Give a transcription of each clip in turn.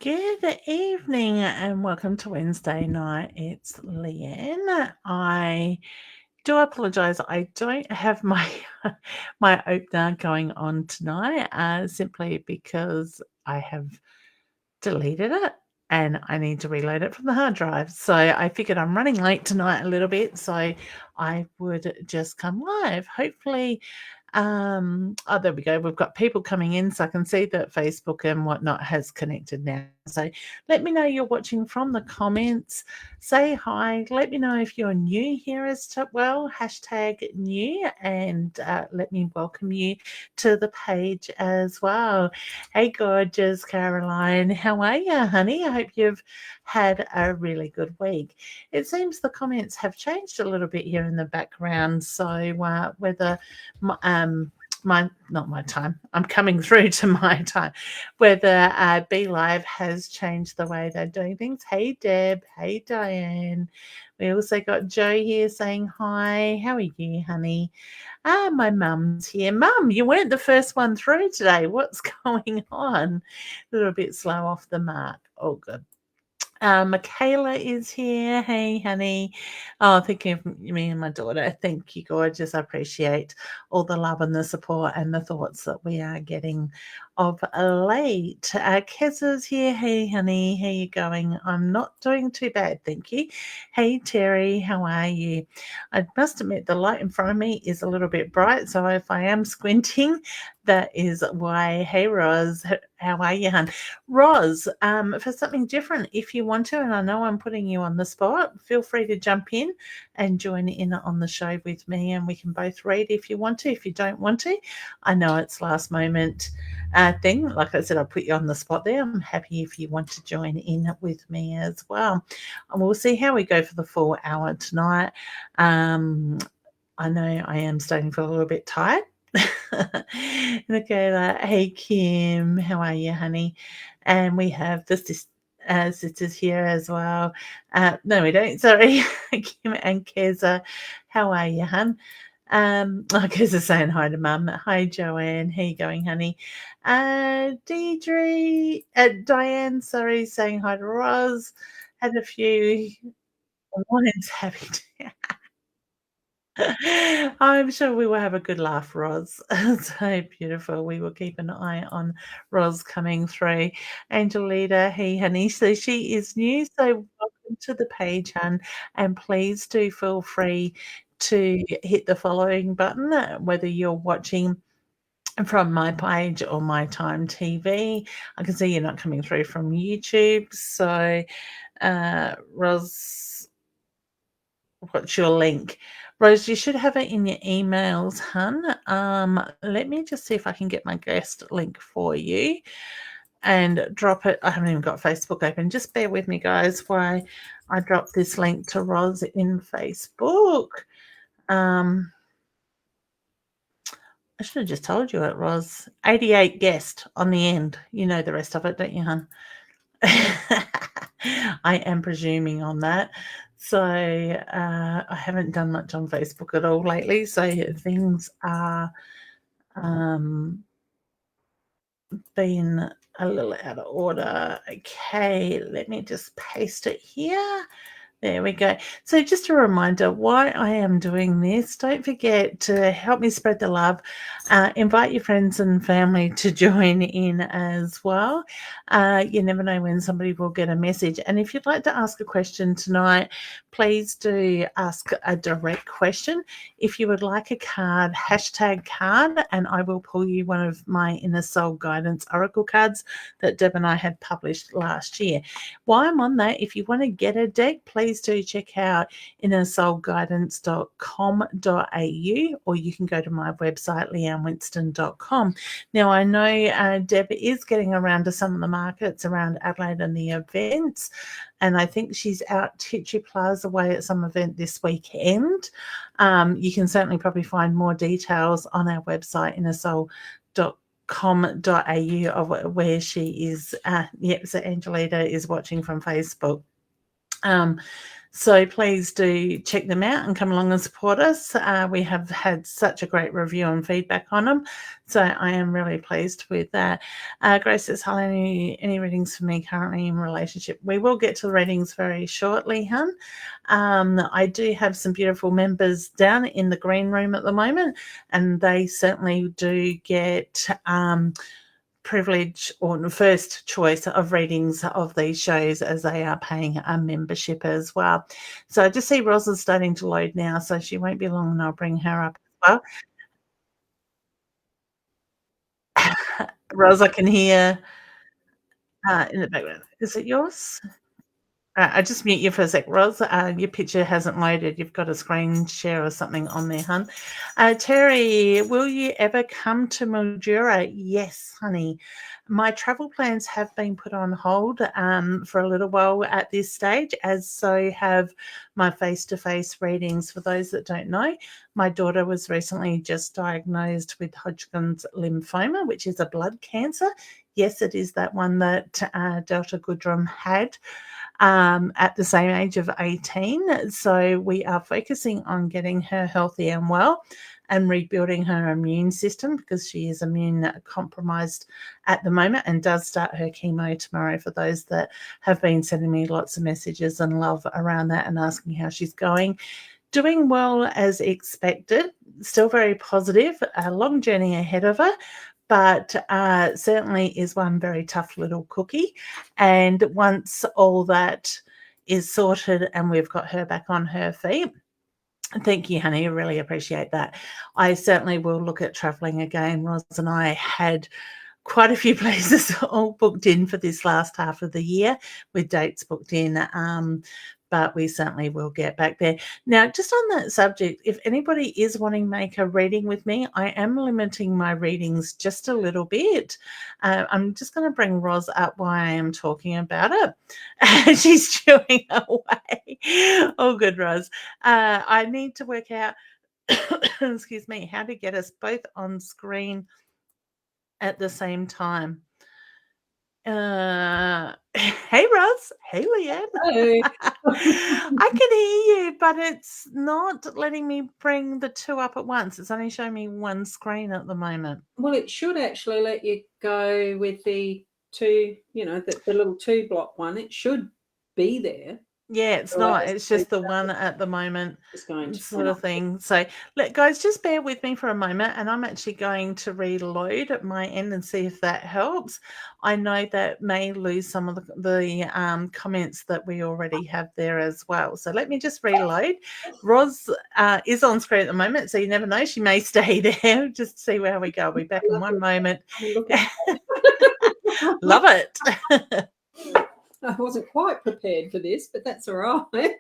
Good evening and welcome to Wednesday night. It's Leanne. I do apologise. I don't have my my opener going on tonight, simply because I have deleted it and I need to reload it from the hard drive. So I figured I'm running late tonight a little bit, so I would just come live. Hopefully, oh, there we go. We've got people coming in, so I can see that Facebook and whatnot has connected now. So let me know you're watching from the comments. Say hi. Let me know if you're new here as well. Hashtag new, and let me welcome you to the page as well. Hey, gorgeous Caroline. How are you, honey? I hope you've had a really good week. It seems the comments have changed a little bit here in the background. So whether not my time, I'm coming through to my time, whether Be Live has changed the way they're doing things. Hey, Deb. Hey, Diane. We also got Joe here saying hi. How are you, honey? My mum's here. Mum, you weren't the first one through today. What's going on? A little bit slow off the mark. Oh, good. Michaela is here. Hey, honey. Oh, thinking of me and my daughter. Thank you, gorgeous. I appreciate all the love and the support and the thoughts that we are getting of late. Kez here. Hey, honey. How you going? I'm not doing too bad, thank you. Hey, Terry. How are you? I must admit the light in front of me is a little bit bright, so if I am squinting, that is why. Hey, Roz. How are you, hun? Roz, for something different, if you want to, and I know I'm putting you on the spot, feel free to jump in and join in on the show with me, and we can both read if you want to. If you don't want to, I know it's last moment thing. Like I said, I'll put you on the spot there. I'm happy if you want to join in with me as well. And we'll see how we go for the full hour tonight. I know I am starting to feel a little bit tired. Okay, hey Kim, how are you, honey? And we have the sisters here as well. No, we don't. Sorry, Kim and Keza, how are you, hun? Keza's saying hi to Mum. Hi, Joanne. How you going, honey? Deidre, Diane, sorry, saying hi to Roz. Had a few. Morning's happy. I'm sure we will have a good laugh, Roz. So beautiful. We will keep an eye on Roz coming through. Angelita, hey, honey. So she is new. So welcome to the page, hun. And please do feel free to hit the following button, whether you're watching from my page or my time TV. I can see you're not coming through from YouTube. So, Roz, what's your link? Rose, you should have it in your emails, hun. Let me just see if I can get my guest link for you and drop it. I haven't even got Facebook open. Just bear with me, guys, while I drop this link to Roz in Facebook. I should have just told you it, Roz. 88 guest on the end. You know the rest of it, don't you, hun? I am presuming on that. So I haven't done much on Facebook at all lately. So things are been a little out of order. Okay, let me just paste it here. There we go. So just a reminder why I am doing this. Don't forget to help me spread the love. Invite your friends and family to join in as well. You never know when somebody will get a message. And if you'd like to ask a question tonight, please do ask a direct question. If you would like a card, hashtag card, and I will pull you one of my Inner Soul Guidance Oracle cards that Deb and I had published last year. While I'm on that, if you want to get a deck, please do check out innersoulguidance.com.au, or you can go to my website, leannewinston.com. Now, I know Deb is getting around to some of the markets around Adelaide and the events, and I think she's out Tichy Plaza way at some event this weekend. You can certainly probably find more details on our website, innersoul.com.au, of where she is. So Angelita is watching from Facebook. So please do check them out and come along and support us. We have had such a great review and feedback on them. So I am really pleased with that. Grace says, hello, any readings for me currently in relationship? We will get to the readings very shortly, hun. I do have some beautiful members down in the green room at the moment, and they certainly do get privilege or first choice of readings of these shows as they are paying a membership as well. So I just see Ros is starting to load now, so she won't be long and I'll bring her up as well. Ros, I can hear in the background. Is it yours? I just mute you for a sec, Ros. Your picture hasn't loaded. You've got a screen share or something on there, hun. Terry, will you ever come to Mildura? Yes, honey. My travel plans have been put on hold for a little while at this stage, as so have my face-to-face readings. For those that don't know, my daughter was recently just diagnosed with Hodgkin's lymphoma, which is a blood cancer. Yes, it is that one that Delta Goodrum had at the same age of 18. So we are focusing on getting her healthy and well and rebuilding her immune system, because she is immune compromised at the moment and does start her chemo tomorrow, for those that have been sending me lots of messages and love around that and asking how she's going. Doing well as expected, still very positive, a long journey ahead of her, but certainly is one very tough little cookie. And once all that is sorted and we've got her back on her feet, thank you, honey. I really appreciate that. I certainly will look at traveling again. Ros and I had quite a few places all booked in for this last half of the year, with dates booked in. But we certainly will get back there. Now, just on that subject, if anybody is wanting to make a reading with me, I am limiting my readings just a little bit. I'm just going to bring Ros up while I am talking about it. She's chewing away. Oh, good, Ros. I need to work out, excuse me, how to get us both on screen at the same time. Hey, Ros. Hey, Leanne. Hello. I can hear you, but it's not letting me bring the two up at once. It's only showing me one screen at the moment. Well, it should actually let you go with the two, the little 2-block one. It should be there. Yeah, it's not. It's just the one at the moment, Just going to sort of thing. So, guys, just bear with me for a moment, and I'm actually going to reload at my end and see if that helps. I know that may lose some of the comments that we already have there as well. So let me just reload. Ros is on screen at the moment, so you never know. She may stay there. Just see where we go. I'll be back in one moment. Love it. I wasn't quite prepared for this, but that's all right.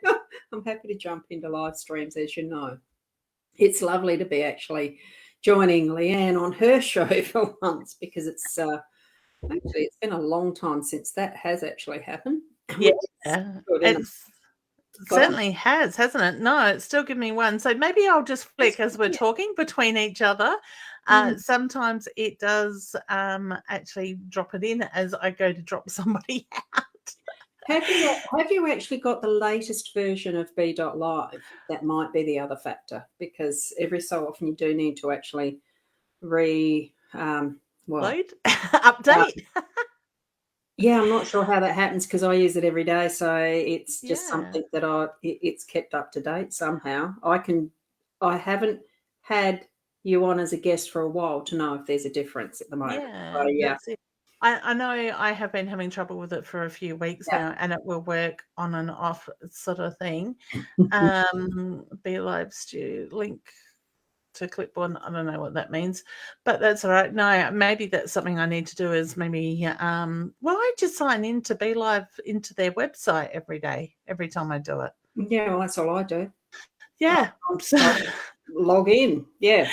I'm happy to jump into live streams, as you know. It's lovely to be actually joining Leanne on her show for once, because it's been a long time since that has actually happened. Yeah, it certainly has, hasn't it? No, it's still giving me one. So maybe I'll just flick as we're talking between each other. Sometimes it does actually drop it in as I go to drop somebody out. Have you actually got the latest version of B.Live? That might be the other factor, because every so often you do need to actually update. Yeah, I'm not sure how that happens, because I use it every day, so it's just something that it's kept up to date somehow. I haven't had you on as a guest for a while to know if there's a difference at the moment. That's it. I know I have been having trouble with it for a few weeks now, and it will work on and off sort of thing. Be Live Stew link to clipboard. I don't know what that means, but that's all right. No, maybe that's something I need to do, is maybe I just sign in to Be Live into their website every day, every time I do it. Yeah, well, that's all I do. Yeah. Log in. Yeah.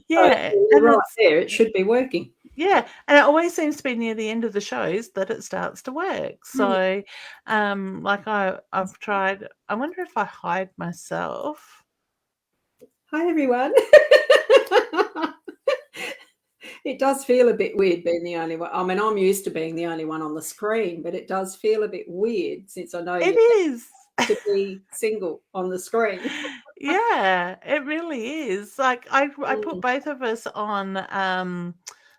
Yeah. So and right there, it should be working. Yeah, and it always seems to be near the end of the shows that it starts to work. So, I've tried. I wonder if I hide myself. Hi, everyone. It does feel a bit weird being the only one. I mean, I'm used to being the only one on the screen, but it does feel a bit weird, since I know it is. to be single on the screen. Yeah, it really is. Like I put Mm, both of us on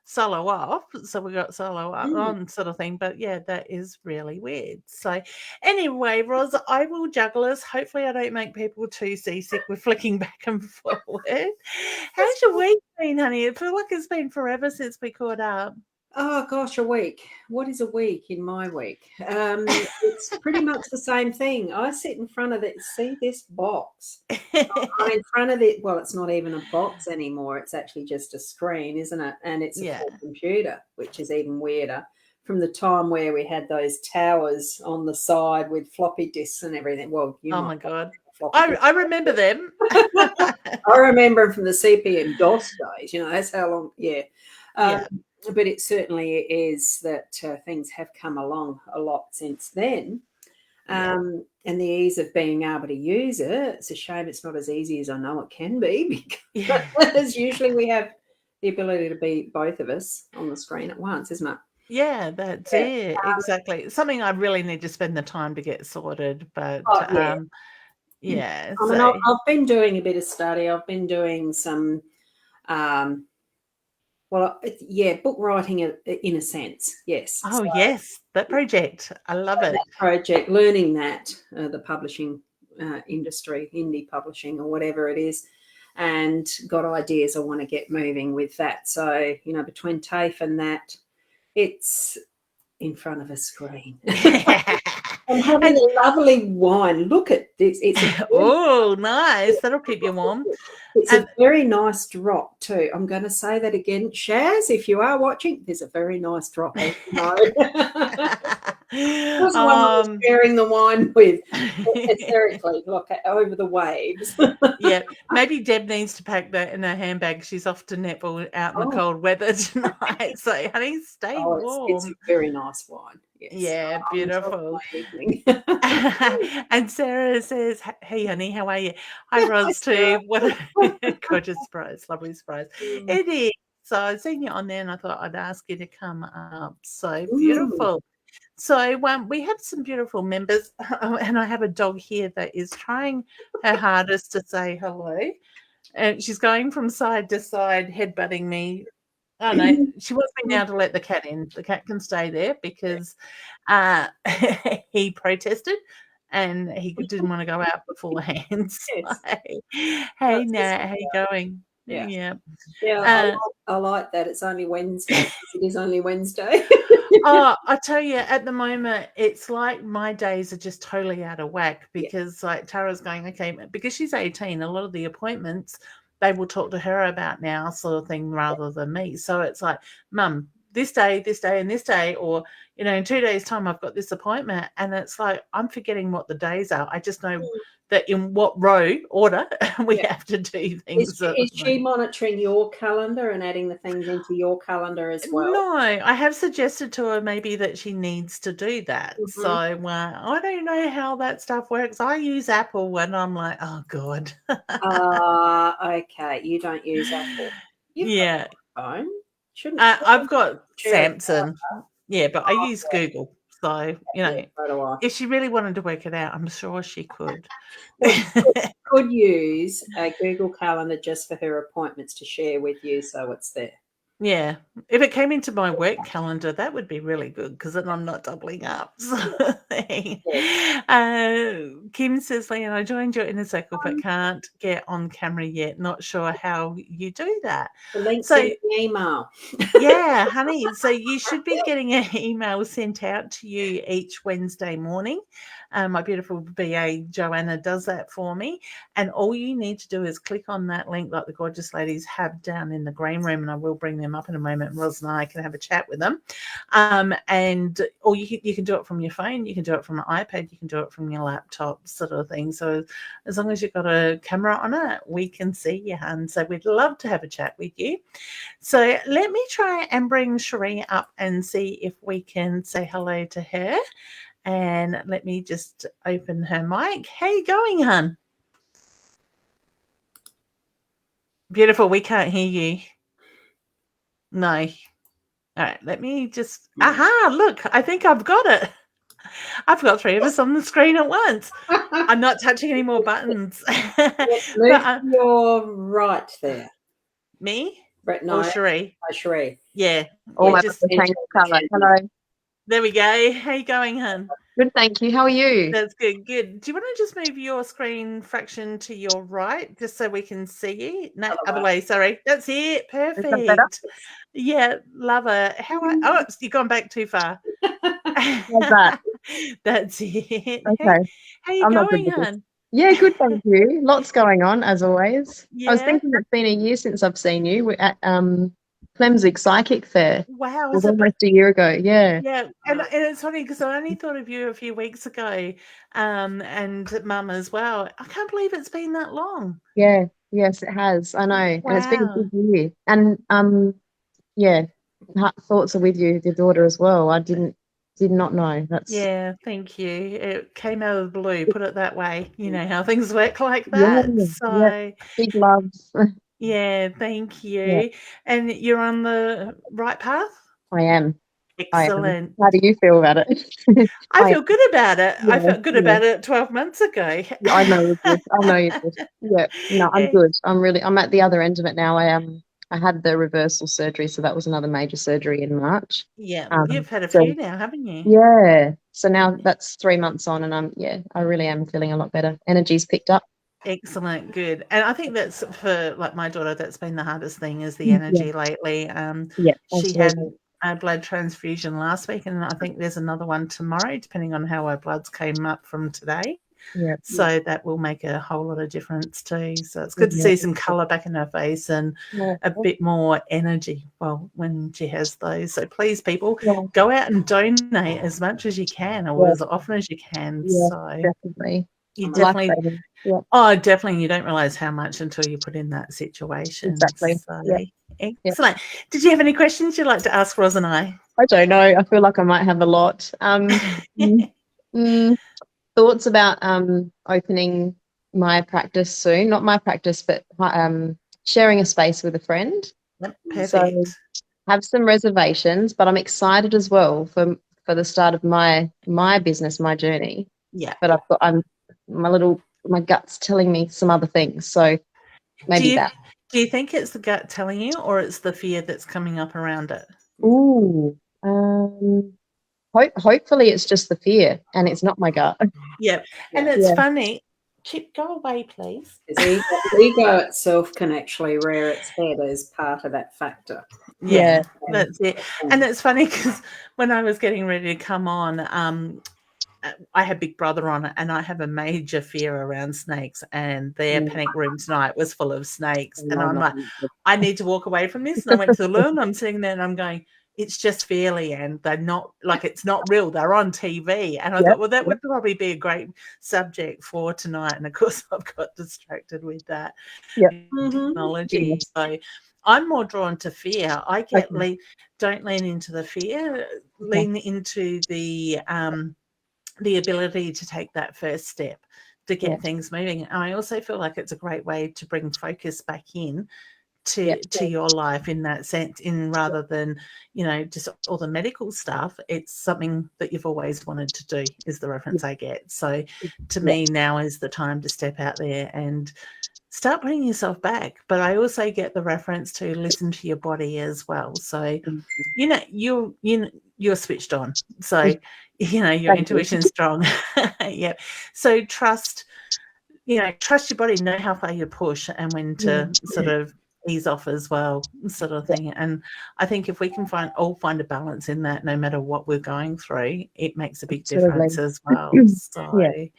solo off, so we got solo mm. on sort of thing. But yeah, that is really weird. So anyway, Roz, I will juggle us. Hopefully, I don't make people too seasick with flicking back and forward. How's your week been, honey? I feel like it's been forever since we caught up. Oh gosh, a week. What is a week in my week? It's pretty much the same thing. I sit in front of it. See this box? I'm in front of it. Well, it's not even a box anymore. It's actually just a screen, isn't it? And it's a Yeah. full computer, which is even weirder. From the time where we had those towers on the side with floppy disks and everything. Well, you Oh might my God. floppy disks. I remember them. I remember them from the CP and DOS days. That's how long. Yeah. Yeah. But it certainly is that things have come along a lot since then. Yeah. And the ease of being able to use it. It's a shame it's not as easy as I know it can be, Yeah. because usually we have the ability to be both of us on the screen at once, isn't it? Yeah, that's Yeah. it. Exactly. It's something I really need to spend the time to get sorted, but Yeah. yeah, I mean, so I've been doing a bit of study. I've been doing some, book writing in a sense. Yes. oh yes, that project. I love it. Project, learning that the publishing industry, indie publishing or whatever it is, and got ideas I want to get moving with that. So, between TAFE and that, it's in front of a screen. I'm having And a lovely wine. Look at this. oh, nice. That'll keep you warm. It's And a very nice drop too. I'm going to say that again. Shaz, if you are watching, there's a very nice drop. As you know. Was the one I was sharing the wine with, hysterically, look over the waves. yeah, maybe Deb needs to pack that in her handbag. She's off to netball out in the cold weather tonight. So, honey, stay warm. It's a very nice wine. Yes. Yeah, beautiful. Evening. And Sarah says, "Hey, honey, how are you?" Hi, Roz, too. What a gorgeous surprise, lovely surprise. It is. So I seen you on there, and I thought I'd ask you to come up. So beautiful. So we have some beautiful members, and I have a dog here that is trying her hardest to say hello, and she's going from side to side, headbutting me. Oh no, she wants me now to let the cat in. The cat can stay there because he protested and he didn't want to go out beforehand. Yes. Hey, Nat, how you going? Yeah. Yeah. I like that. It's only Wednesday. It is only Wednesday. Oh, I tell you, at the moment, it's like my days are just totally out of whack because, like, Tara's going, okay, because she's 18, a lot of the appointments they will talk to her about now, sort of thing, rather than me. So it's like, Mum, this day, and this day, or, in 2 days' time, I've got this appointment. And it's like, I'm forgetting what the days are. I just know that in what row order we have to do things. Is she monitoring your calendar and adding the things into your calendar as well? No, I have suggested to her maybe that she needs to do that. So I don't know how that stuff works. I use Apple and I'm like, oh God. Okay. You don't use Apple. You've got a phone. Shouldn't I've got share Samsung. Yeah, but I use Google. So, so do I. if she really wanted to work it out, I'm sure she could. Could use a Google Calendar just for her appointments to share with you, so it's there. Yeah, if it came into my work calendar, that would be really good because then I'm not doubling up. Kim says, Leanne, I joined your inner circle but can't get on camera yet. Not sure how you do that. The link's in the email. Yeah, honey. So you should be getting an email sent out to you each Wednesday morning. My beautiful BA Joanna does that for me. And all you need to do is click on that link like the gorgeous ladies have down in the green room. And I will bring them up in a moment. Ros and I can have a chat with them. Or you can do it from your phone. You can do it from an iPad. You can do it from your laptop, sort of thing. So as long as you've got a camera on it, we can see you, hun. So we'd love to have a chat with you. So let me try and bring Cherie up and see if we can say hello to her. And let me just open her mic. How you going, hun? Beautiful. We can't hear you. No. All right. Let me just. Aha! Look, I think I've got it. I've got 3 of us on the screen at once. I'm not touching any more buttons. Move But, to your right there. me Brett, or no, Cherie? Cherie. Yeah. All Yeah, my just change colour. Hello. there we go. How you going, hun? Good, thank you. How are you? That's good. Good. Do you want to just move your screen fraction to your right, just so we can see you? No, other way. Sorry. That's it. Is that better? Perfect. Yeah, love it. How are? Oh, you've gone back too far. How's that? That's it. Okay. How you I'm not good going, with this. hun? Yeah, good, thank you. Lots going on, as always. I was Yeah. thinking it's been a year since I've seen you. We're at Clemsig Psychic Fair. Wow. It was Is it? almost a year ago. Yeah. Yeah, and it's funny because I only thought of you a few weeks ago, and Mum as well. I can't believe it's been that long. Yeah. Yes, it has. I know. And it's been a Wow. good year. And yeah, thoughts are with you, your daughter as well. I did not know. That's Yeah, thank you. It came out of the blue, put it that way. You know how things work like yeah, that. yeah. So, Big love. yeah, thank Yeah, you. And you're on the right path? I am. Excellent. How do you feel about it? I feel good about it. I Yeah, felt good yeah. about it 12 months ago. Yeah, I know you did. I know you did. Yeah. No, I'm good. I'm at the other end of it now. I had the reversal surgery, so that was another major surgery in March. Yeah, you've had a So few now, haven't you? yeah. So now that's 3 months on, and I really am feeling a lot better. Energy's picked up. Excellent, good. And I think that's for like my daughter, that's been the hardest thing is the Yeah. energy lately. Yeah, She had absolutely. a blood transfusion last week, and I think there's another one tomorrow, depending on how her bloods came up from today. Yeah. So that will make a whole lot of difference too. So it's good to Yeah. see some colour back in her face and Yeah. a bit more energy, well, when she has those. So please, people, Yeah. go out and donate as much as you can or Yeah. as often as you can. Yeah, So definitely. you definitely, Life-saving. Yeah, oh, definitely, you don't realise how much until you put in that situation. exactly. So Yeah. excellent. Did you have any questions you'd like to ask Roz and I? I don't know. I feel like I might have a lot. Thoughts about opening my practice soon. Not my practice, but sharing a space with a friend. Yep, perfect. So have some reservations, but I'm excited as well for the start of my business, my journey. Yeah. But my gut's telling me some other things. So maybe that. Do you think it's the gut telling you, or it's the fear that's coming up around it? Ooh. Hopefully it's just the fear and it's not my gut. Yeah. And it's funny. Chip, go away, please. Ego itself can actually rear its head as part of that factor. Yeah, that's it. And it's funny because when I was getting ready to come on, I had Big Brother on, and I have a major fear around snakes, and their panic room tonight was full of snakes. And I'm like, I need to walk away from this. And I went to the loo, and I'm sitting there and I'm going, it's just fear, Leanne. They're not, like, it's not real. They're on TV. And I thought, well, that would probably be a great subject for tonight. And of course, I've got distracted with that technology. So I'm more drawn to fear. I get don't lean into the fear, lean into the ability to take that first step to get things moving. And I also feel like it's a great way to bring focus back in to your life in that sense, in rather than, you know, just all the medical stuff. It's something that you've always wanted to do is the reference I get. So to me, now is the time to step out there and start putting yourself back. But I also get the reference to listen to your body as well. So, you know, you're switched on. So, you know, your intuition's strong. So trust your body, know how far you push and when to sort of ease off as well, sort of thing. And I think if we can find a balance in that, no matter what we're going through, it makes a big difference as well. So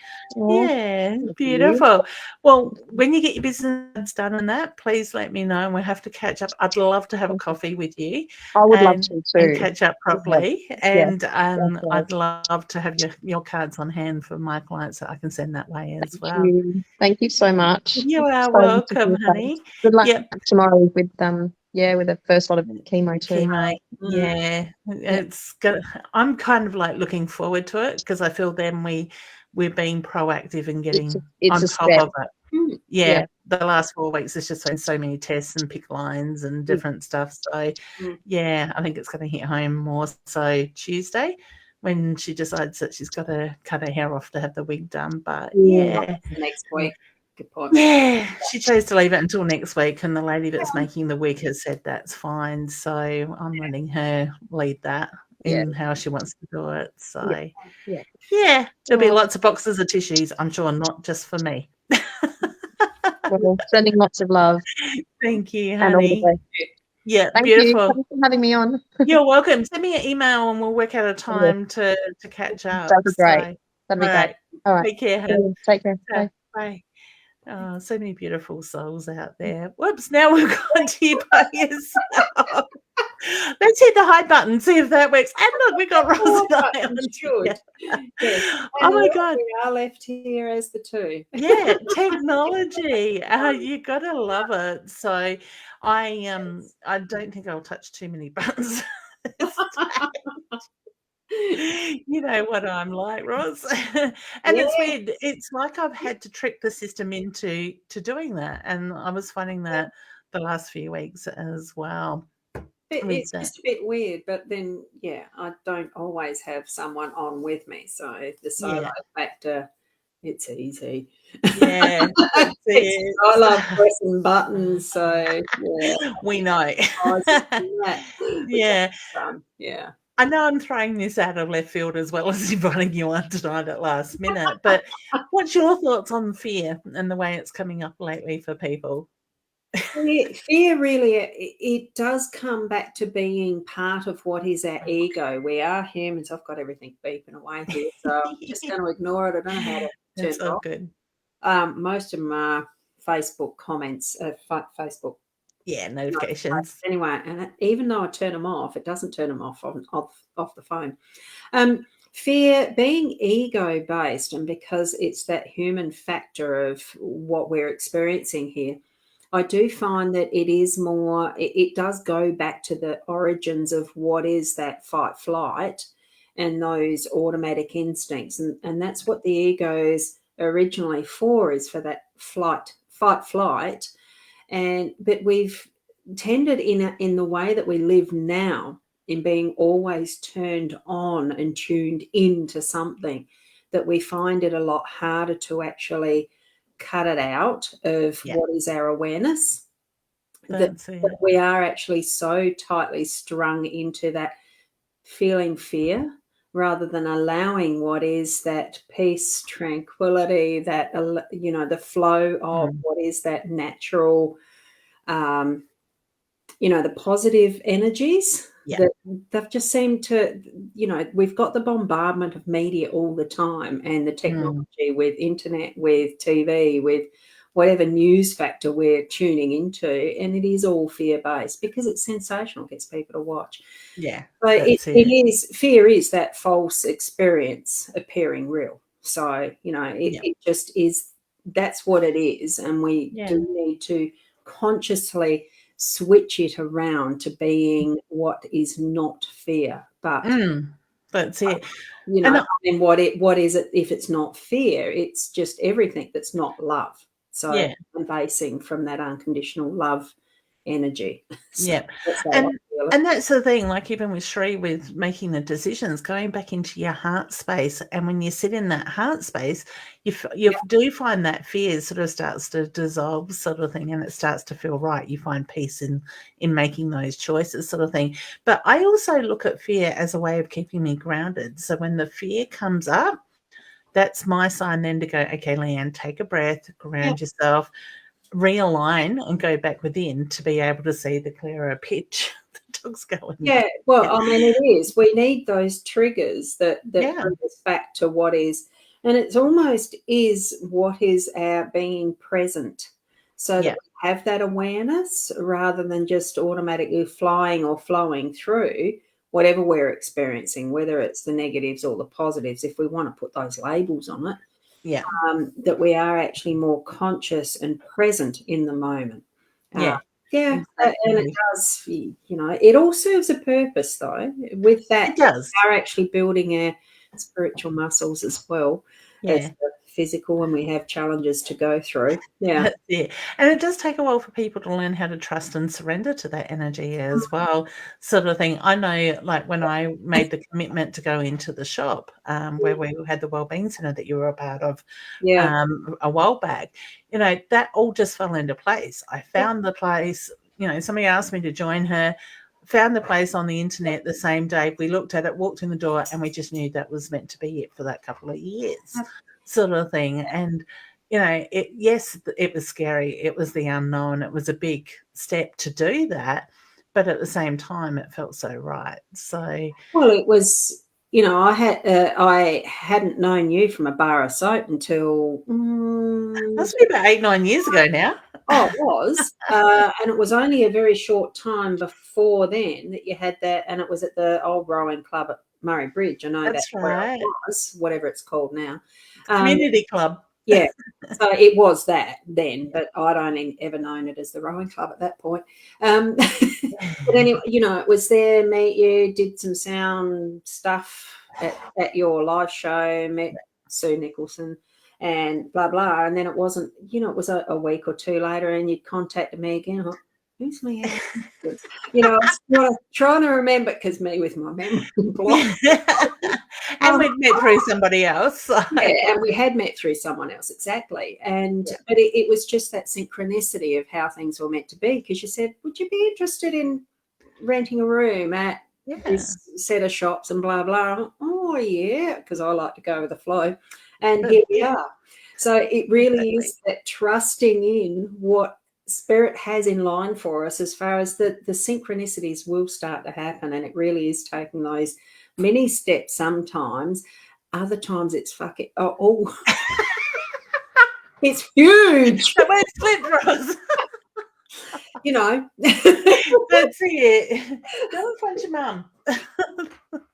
beautiful. Well, when you get your business done and that, please let me know and we'll have to catch up. I'd love to have a coffee with you. I would love to too. And catch up properly. And I'd love to have your cards on hand for my clients that I can send that way as well. Thank you so much. You are welcome, honey. Good luck tomorrow with the first lot of chemo too. It's good. I'm kind of like looking forward to it because I feel then we're being proactive and getting on top of it. The last 4 weeks there's just been so many tests and pick lines and different stuff. So I think it's going to hit home more so Tuesday. when she decides that she's got to cut her hair off to have the wig done. But next week. Good point. Yeah, she chose to leave it until next week, and the lady that's making the wig has said that's fine. So I'm letting her lead that in how she wants to do it. So there'll be lots of boxes of tissues, I'm sure, not just for me. Well, sending lots of love. Thank you, And all the honey. best. Yeah, Thank beautiful. you. Thanks for having me on. You're welcome. Send me an email and we'll work out a time to catch up. That'd be great. So, That'd be great. All right. Take care, honey. Take care. Bye. Bye. Oh, so many beautiful souls out there. Whoops, now we've gone to you by yourself. Let's hit the hide button, see if that works. And look, we got Rosie Yes. Oh my God. We are left here as the two. Yeah, technology. You gotta love it. So I don't think I'll touch too many buttons. You know what I'm like, Roz. And it's weird. It's like I've had to trick the system into doing that. And I was finding that the last few weeks as well. It's just a bit weird, but then I don't always have someone on with me. So the solo factor, it's easy. Yeah. I love pressing buttons, so we know. Yeah. I know I'm throwing this out of left field as well as inviting you on tonight at last minute, but what's your thoughts on fear and the way it's coming up lately for people? Fear really, it does come back to being part of what is our ego. We are humans. I've got everything beeping away here, so I'm just going to ignore it. I don't know how to turn it off. Good. Most of them are Facebook comments, Facebook. Yeah, notifications. Anyway, and even though I turn them off, it doesn't turn them off the phone. Fear being ego-based, and because it's that human factor of what we're experiencing here, I do find that it is more, it does go back to the origins of what is that fight flight and those automatic instincts. And that's what the ego is originally for, is for that fight flight. But we've tended in the way that we live now, in being always turned on and tuned into something, that we find it a lot harder to actually cut it out of what is our awareness. That we are actually so tightly strung into that feeling fear, rather than allowing what is that peace, tranquility, that the flow of what is that natural, the positive energies. That they've just seemed to, we've got the bombardment of media all the time, and the technology with internet, with TV, with whatever news factor we're tuning into, and it is all fear-based because it's sensational, gets people to watch. Yeah. So fear is that false experience appearing real. So, it just is, that's what it is. And we do need to consciously switch it around to being what is not fear, but that's it. And what is it if it's not fear? It's just everything that's not love. So I'm basing from that unconditional love energy. So and that's the thing, like even with Sri, with making the decisions, going back into your heart space, and when you sit in that heart space, you do find that fear sort of starts to dissolve, sort of thing, and it starts to feel right. You find peace in making those choices, sort of thing. But I also look at fear as a way of keeping me grounded. So when the fear comes up, that's my sign then to go, okay, Leanne, take a breath, ground yourself, realign, and go back within to be able to see the clearer pitch the dog's going. I mean, it is. We need those triggers that bring us back to what is, and it's almost is what is our being present, so that we have that awareness rather than just automatically flying or flowing through whatever we're experiencing, whether it's the negatives or the positives, if we want to put those labels on it. That we are actually more conscious and present in the moment. Exactly. And it does, it all serves a purpose, though. With that, it does. We are actually building our spiritual muscles as well as the physical when we have challenges to go through. Yeah. That's it. And it does take a while for people to learn how to trust and surrender to that energy as well, sort of thing. I know, like, when I made the commitment to go into the shop, where we had the wellbeing centre that you were a part of, Yeah. a while back, you know, that all just fell into place. I found the place, you know, somebody asked me to join her, found the place on the internet the same day. We looked at it, walked in the door, and we just knew that was meant to be it for that couple of years, sort of thing. And, you know, yes, it was scary. It was the unknown. It was a big step to do that. But at the same time, it felt so right. So, well, it was, you know, I hadn't known you from a bar of soap until must be about 8-9 years ago now. Oh, it was. And it was only a very short time before then that you had that, and it was at the old rowing club at Murray Bridge. I know That's where right. it was, whatever it's called now. Community club. Yeah. So it was that then, but I'd only ever known it as the rowing club at that point. But anyway, you know, it was there, met you, did some sound stuff at your live show, met Sue Nicholson and blah, blah. And then it wasn't, you know, it was a week or two later and you contacted me again. Like, who's Leanne? You know, I was trying to remember, because me with my memory block. And we'd met through somebody else. So. Yeah, and we had met through someone else, exactly. And but it was just that synchronicity of how things were meant to be, because you said, would you be interested in renting a room at this set of shops and blah, blah. Oh, yeah, because I like to go with the flow. And here we are. So it really is that trusting in what Spirit has in line for us, as far as the synchronicities will start to happen. And it really is taking those many steps sometimes. Other times it's fucking, it's huge. The word slipped, Roz. You know. That's it. Go and find your mum.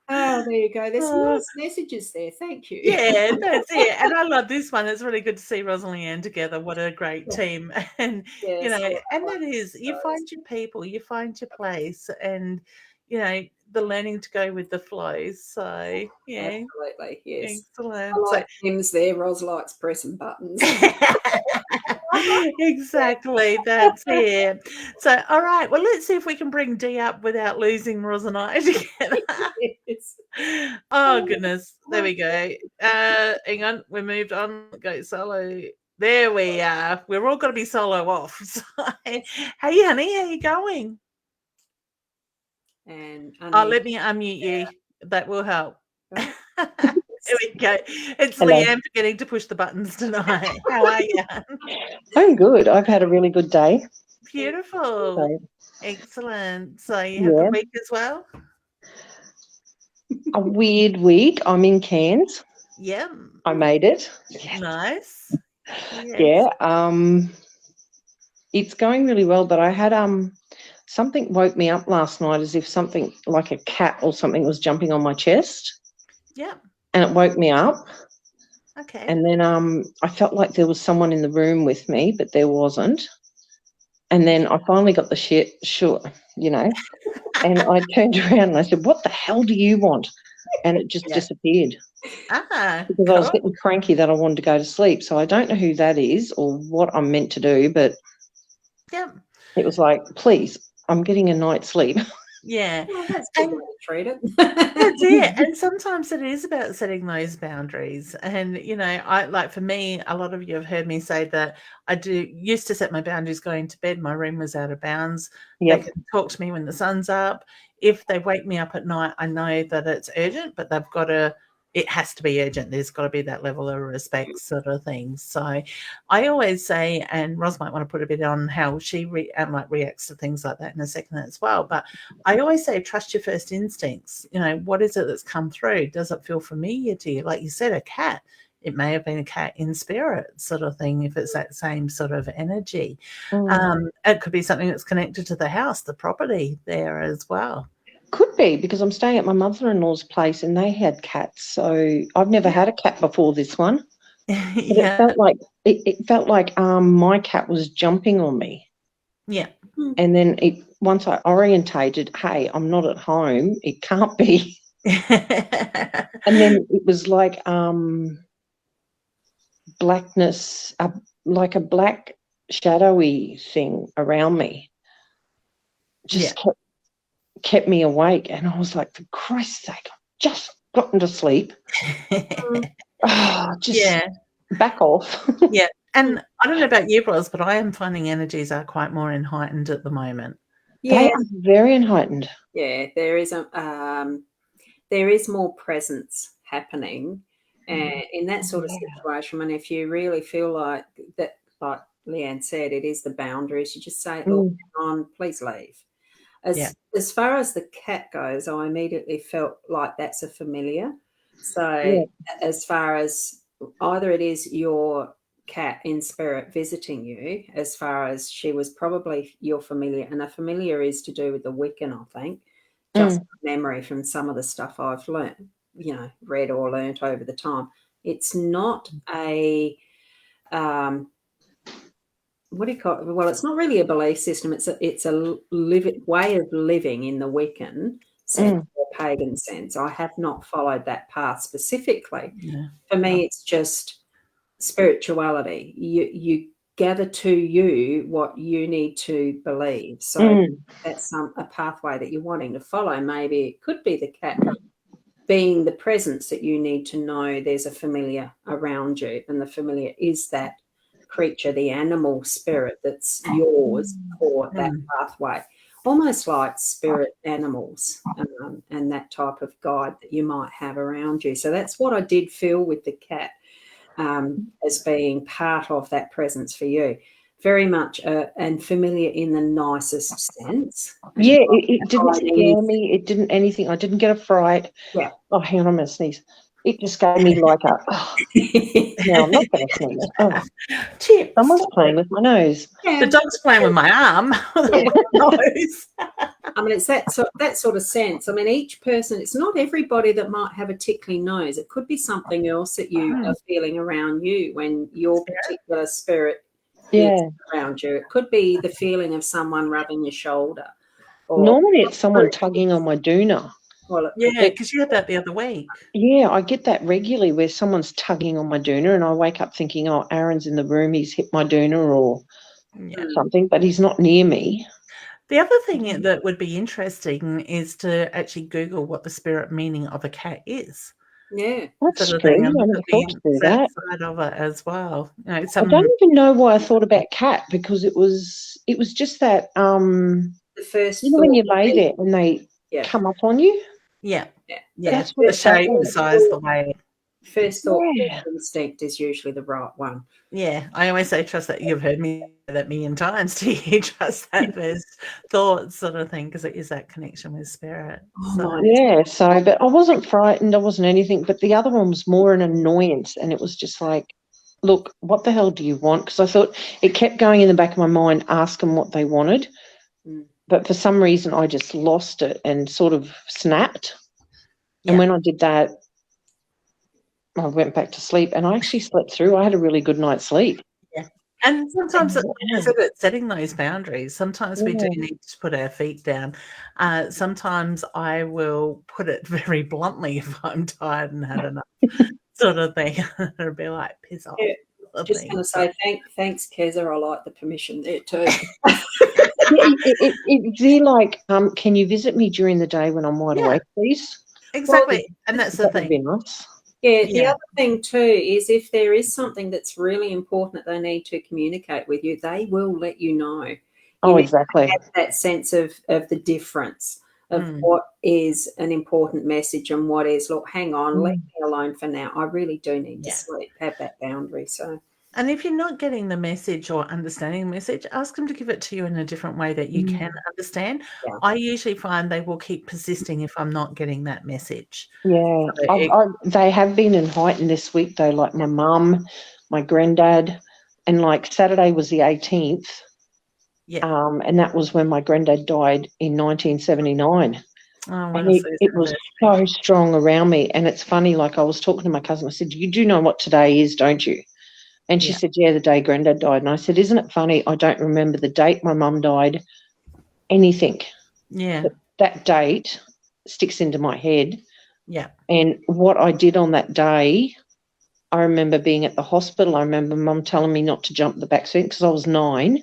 Oh, there you go. There's some nice messages there. Thank you. Yeah, that's it. And I love this one. It's really good to see Roz and Leanne together. What a great team. And, you know, and that is, you find your people, you find your place, and, you know, the learning to go with the flow. So, yeah. Absolutely, yes. Excellent. I like things there. Roz likes pressing buttons. Exactly, that's it. So, all right, well, let's see if we can bring Dee up without losing Roz and I together. Yes. Oh, goodness. There we go. Hang on, we moved on. Go solo. There we are. We're all going to be solo off. So, hey, honey, how you going? And let me unmute you. That will help. There we go. It's Leanne forgetting to push the buttons tonight. How are you? I'm good. I've had a really good day. Beautiful. So, excellent. So you have a week as well? A weird week. I'm in Cairns. Yeah. I made it. Nice. Yes. Yeah. It's going really well, but I had something woke me up last night as if something like a cat or something was jumping on my chest. Yeah. And it woke me up. Okay. And then I felt like there was someone in the room with me, but there wasn't. And then I finally got the you know, and I turned around and I said, what the hell do you want? And it just disappeared. Because I was getting cranky that I wanted to go to sleep. So I don't know who that is or what I'm meant to do, but it was like, please, I'm getting a night's sleep. Yeah. Well, that's a good way to treat it. That's it. And sometimes it is about setting those boundaries. And, you know, for me, a lot of you have heard me say that I used to set my boundaries going to bed. My room was out of bounds. They can talk to me when the sun's up. If they wake me up at night, I know that it's urgent, but it has to be urgent. There's got to be that level of respect sort of thing. So I always say, and Ros might want to put a bit on how she reacts to things like that in a second as well. But I always say, trust your first instincts. You know, what is it that's come through? Does it feel familiar to you? Like you said, a cat. It may have been a cat in spirit sort of thing, if it's that same sort of energy. It could be something that's connected to the house, the property there as well. Could be, because I'm staying at my mother-in-law's place and they had cats. So I've never had a cat before this one. But it felt like my cat was jumping on me. Yeah. And then once I orientated, hey, I'm not at home. It can't be. And then it was like blackness, like a black shadowy thing around me. Just kept me awake, and I was like, for Christ's sake, I've just gotten to sleep. Just back off. Yeah. And I don't know about you, Bros, but I am finding energies are quite more heightened at the moment. They are very heightened. Yeah, there is more presence happening, and in that sort of situation. And if you really feel like that, like Leanne said, it is the boundaries. You just say, "Look, hang on, please leave." As far as the cat goes, I immediately felt like that's a familiar. So as far as either it is your cat in spirit visiting you, as far as she was probably your familiar, and a familiar is to do with the Wiccan, I think, just memory from some of the stuff I've learned, read or learnt over the time. It's not a what do you call it? Well, it's not really a belief system. It's a way of living in the Wiccan sense or pagan sense. I have not followed that path specifically. For me, it's just spirituality. You gather to you what you need to believe. So that's a pathway that you're wanting to follow. Maybe it could be the cat being the presence that you need to know there's a familiar around you, and the familiar is that creature, the animal spirit that's yours for that pathway, almost like spirit animals and that type of guide that you might have around you. So that's what I did feel with the cat as being part of that presence for you. Very much and familiar in the nicest sense. Yeah, it didn't scare me. It didn't anything. I didn't get a fright. Yeah. Oh, hang on, I'm going to sneeze. It just gave me like a, no, I'm not going to sneeze. Oh, Chip. Someone's playing with my nose. Yeah. The dog's playing with my arm. Nose. I mean, it's that sort of sense. I mean, each person, it's not everybody that might have a tickling nose. It could be something else that you are feeling around you when your particular spirit is around you. It could be the feeling of someone rubbing your shoulder. Normally it's someone tugging on my doona. Well, yeah, because you had that the other week. Yeah, I get that regularly where someone's tugging on my doona, and I wake up thinking, oh, Aaron's in the room, he's hit my doona or something, but he's not near me. The other thing that would be interesting is to actually Google what the spirit meaning of a cat is. Yeah, that's true. I never thought to do that. Side of it as well. I don't even know why I thought about cat, because it was just that the first when you lay there and they come up on you. Yeah. That's what the shape, the size, the way. First thought instinct is usually the right one. Yeah, I always say trust that. You've heard me say that a million times. Do you trust that first thought sort of thing, because it is that connection with spirit. But I wasn't frightened. I wasn't anything. But the other one was more an annoyance, and it was just like, look, what the hell do you want? Because I thought it kept going in the back of my mind, ask them what they wanted. But for some reason, I just lost it and sort of snapped. And when I did that, I went back to sleep, and I actually slept through. I had a really good night's sleep. Yeah. And sometimes it's setting those boundaries. Sometimes we do need to put our feet down. Sometimes I will put it very bluntly if I'm tired and had enough sort of thing. It'll be like, piss off. Yeah. Just going to say thanks, Keza. I like the permission there too. They're like, can you visit me during the day when I'm wide awake, please? Exactly. And that's the thing. Would be nice. Yeah, the other thing too is if there is something that's really important that they need to communicate with you, they will let you know. Exactly. Have that sense of the difference of what is an important message and what is, look, hang on, leave me alone for now. I really do need to sleep, have that boundary. So. And if you're not getting the message or understanding the message, ask them to give it to you in a different way that you can understand. Yeah. I usually find they will keep persisting if I'm not getting that message. Yeah. So they have been in heightened this week, though, like my mum, my granddad, and like Saturday was the 18th. Yeah. And that was when my granddad died in 1979. And it was so strong around me. And it's funny, like I was talking to my cousin, I said, you do know what today is, don't you? And she said, yeah, the day Granddad died. And I said, isn't it funny? I don't remember the date my mum died, anything. Yeah. But that date sticks into my head. Yeah. And what I did on that day, I remember being at the hospital. I remember Mum telling me not to jump the back fence because I was 9.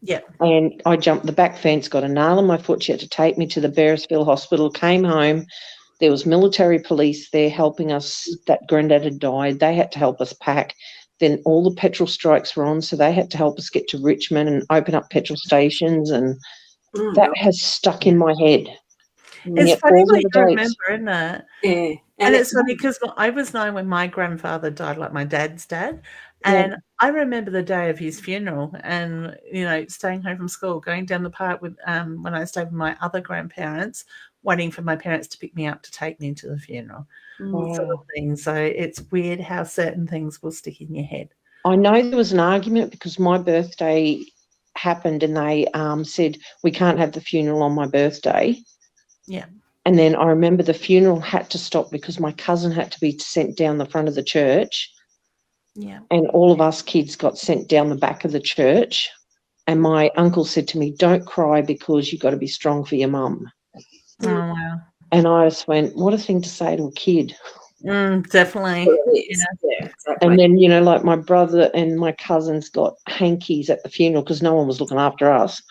Yeah. And I jumped the back fence, got a nail in my foot. She had to take me to the Beresfield Hospital, came home. There was military police there helping us. That granddad had died. They had to help us pack. Then all the petrol strikes were on, so they had to help us get to Richmond and open up petrol stations. And that has stuck in my head. It's Yep, funny all what the you dates. remember, isn't it? Yeah. And it's funny because I was 9 when my grandfather died, like my dad's dad. And I remember the day of his funeral and, staying home from school, going down the park with when I stayed with my other grandparents, waiting for my parents to pick me up to take me to the funeral, sort of thing. So it's weird how certain things will stick in your head. I know there was an argument because my birthday happened and they said we can't have the funeral on my birthday. Yeah. And then I remember the funeral had to stop because my cousin had to be sent down the front of the church. Yeah. And all of us kids got sent down the back of the church. And my uncle said to me, don't cry because you've got to be strong for your mum. Oh, wow. And I just went, what a thing to say to a kid. Definitely. Yeah, exactly. And then, like my brother and my cousins got hankies at the funeral because no one was looking after us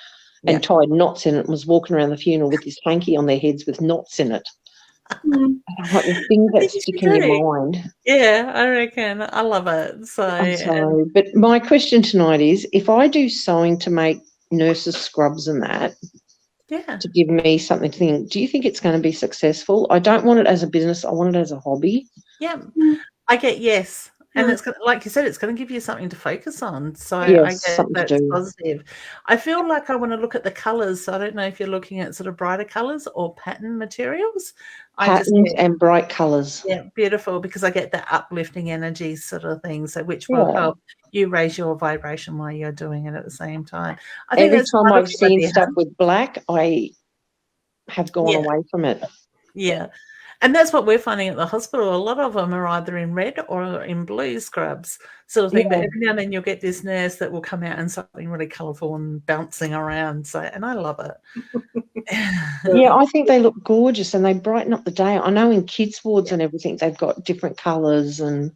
and tied knots in it and was walking around the funeral with this hanky on their heads with knots in it. Like the things that stick in your mind. Yeah, I reckon. I love it. So, but my question tonight is, if I do sewing to make nurses' scrubs and that, to give me something to think, do you think it's going to be successful? I don't want it as a business. I want it as a hobby. Yeah, I get yes. And it's like you said, it's going to give you something to focus on. So I Yes, get something to that's do. positive. I feel like I want to look at the colours. So I don't know if you're looking at sort of brighter colours or pattern materials. Patterns and bright colours. Yeah, beautiful, because I get that uplifting energy sort of thing. So which will help you raise your vibration while you're doing it at the same time. I think every time I've seen stuff with black, I have gone away from it. Yeah. And that's what we're finding at the hospital. A lot of them are either in red or in blue scrubs sort of thing. But every now and then you'll get this nurse that will come out in something really colourful and bouncing around. So, and I love it. Yeah, I think they look gorgeous and they brighten up the day. I know in kids' wards and everything, they've got different colours and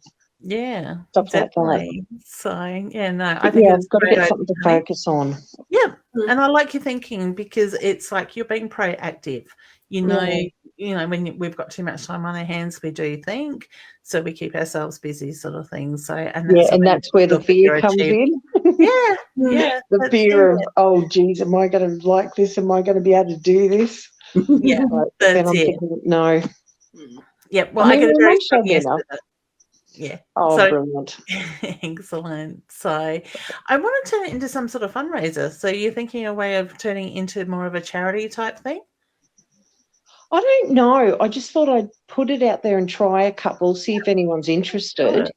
stuff like that. So, I think it's got to get something to focus on. Yeah, and I like your thinking because it's like you're being proactive. When we've got too much time on our hands, we do think, so we keep ourselves busy, sort of thing. So, and that's where the fear comes in. The fear of, oh, geez, am I going to like this? Am I going to be able to do this? Yeah, then I'm thinking, no. Yeah, well, I get a very strong yes enough. with it. Yeah. Oh, brilliant. Excellent. So I want to turn it into some sort of fundraiser. So you're thinking a way of turning it into more of a charity type thing? I don't know. I just thought I'd put it out there and try a couple, see if anyone's interested.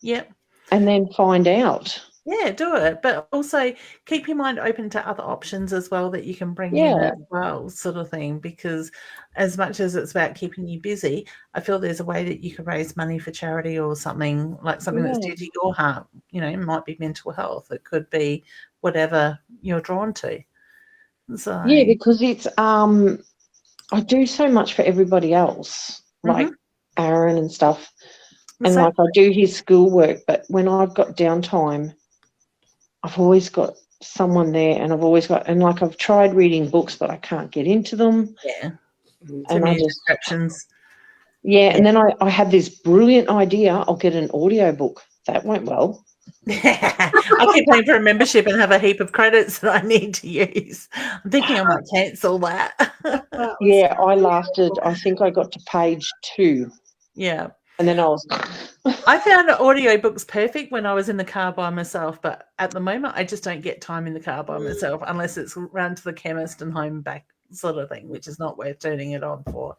Yep. And then find out. Yeah, do it. But also keep your mind open to other options as well that you can bring in as well, sort of thing. Because as much as it's about keeping you busy, I feel there's a way that you could raise money for charity or something that's dear to your heart. It might be mental health. It could be whatever you're drawn to. So yeah, because it's I do so much for everybody else, like Aaron and stuff. And like I do his schoolwork, but when I've got downtime, I've always got someone there and I've tried reading books, but I can't get into them. Yeah. Too many distractions. Yeah, and then I had this brilliant idea. I'll get an audio book. That went well. I keep paying for a membership and have a heap of credits that I need to use. I'm thinking I might cancel that. I think I got to page 2. Yeah. And then I found audiobooks perfect when I was in the car by myself, but at the moment I just don't get time in the car by myself unless it's round to the chemist and home back sort of thing, which is not worth turning it on for.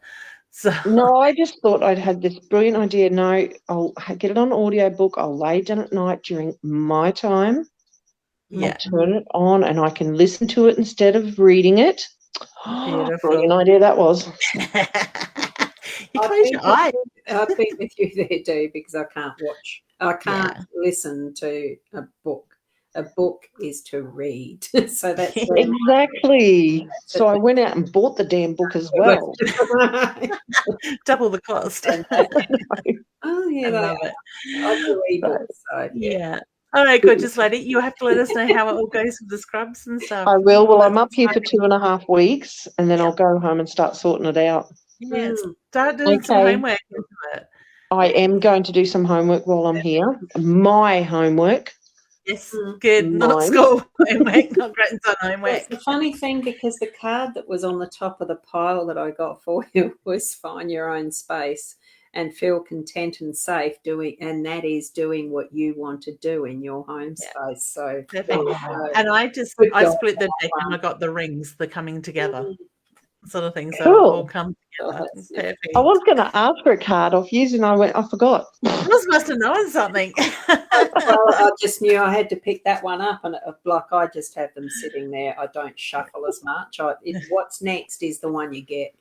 So no, I just thought I'd had this brilliant idea. No, I'll get it on audiobook. I'll lay down at night during my time. Yeah. I'll turn it on and I can listen to it instead of reading it. Beautiful. Brilliant idea that was. You close your eyes. I've been with you there, Dee, because I can't listen to a book. A book is to read. So that's exactly. So I went out and bought the damn book as well. Double the cost. Oh, yeah, I they love are. it. I do ebooks, so yeah. Yeah. All right, gorgeous lady. You have to let us know how it all goes with the scrubs and stuff. I will. Well, I'm That's up here for exciting. 2.5 weeks, and then I'll go home and start sorting it out. Yeah, start doing some Okay. homework into it. I am going to do some homework while I'm here. My homework. Yes, good. Not Mine. school homework, not grandsson Well, homework. it's a funny thing because the card that was on the top of the pile that I got for you was find your own space and feel content and safe doing, and that is doing what you want to do in your home space. So Perfect. there you go. And I Good job. split the deck and I got the rings, the coming together sort of thing. So Cool. all come together. that's Perfect. I was going to ask for a card off you, and I forgot. Ross must have known something. Well, I just knew I had to pick that one up, and like I just have them sitting there. I don't shuffle as much. What's next is the one you get,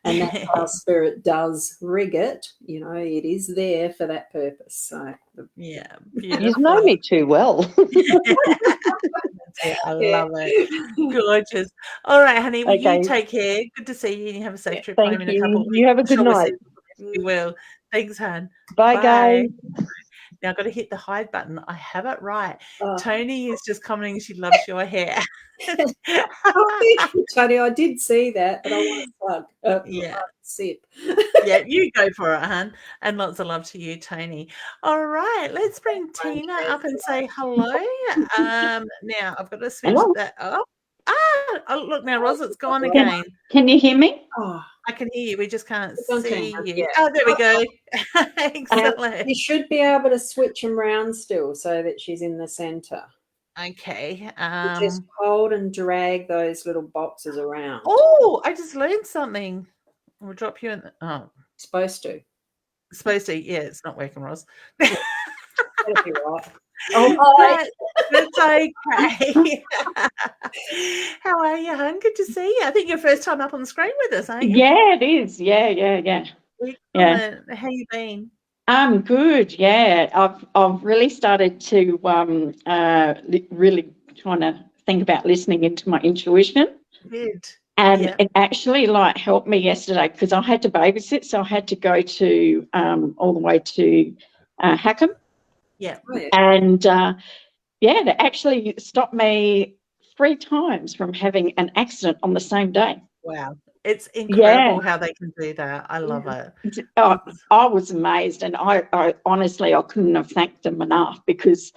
and that's how Spirit does rig it. You know, it is there for that purpose. So Yeah, You beautiful. know me too well. I love it. Gorgeous. All right, honey. Well, Okay. you take care. Good to see you. And you have a safe trip Thank home in a you. couple of weeks. You have a I'm good sure we'll night. see you. We will. Thanks, hon. Bye, Bye. guys. Now I've got to hit the hide button. I have it right. Oh. Tony is just commenting she loves your hair. thank you, Tony. I did see that, but I want to plug. Yeah. Sip. Yeah, you go for it, hun. And lots of love to you, Tony. All right, let's bring Tina up and say hello. Now I've got to switch that up. Oh, look now, Roz, it's gone again. Can you hear me? Oh, I can hear you. We just can't on see camera, you. yeah. Oh, there we go. Excellent. you should be able to switch them round still so that she's in the centre. Okay. You just hold and drag those little boxes around. Oh, I just learned something. We'll drop you in. Supposed to. Supposed to. Yeah, it's not working, Roz. That'll be right. Oh, that's okay. How are you, hun? Good to see you. I think your first time up on the screen with us, aren't you? Yeah, it is. Yeah. Yeah. How you been? I'm good. Yeah, I've really started to really trying to think about listening into my intuition. Good. And it actually helped me yesterday because I had to babysit, so I had to go to all the way to Hackham. Yeah. And it actually stopped me 3 times from having an accident on the same day. Wow. It's incredible how they can do that. I love it. I was amazed, and I honestly, I couldn't have thanked them enough because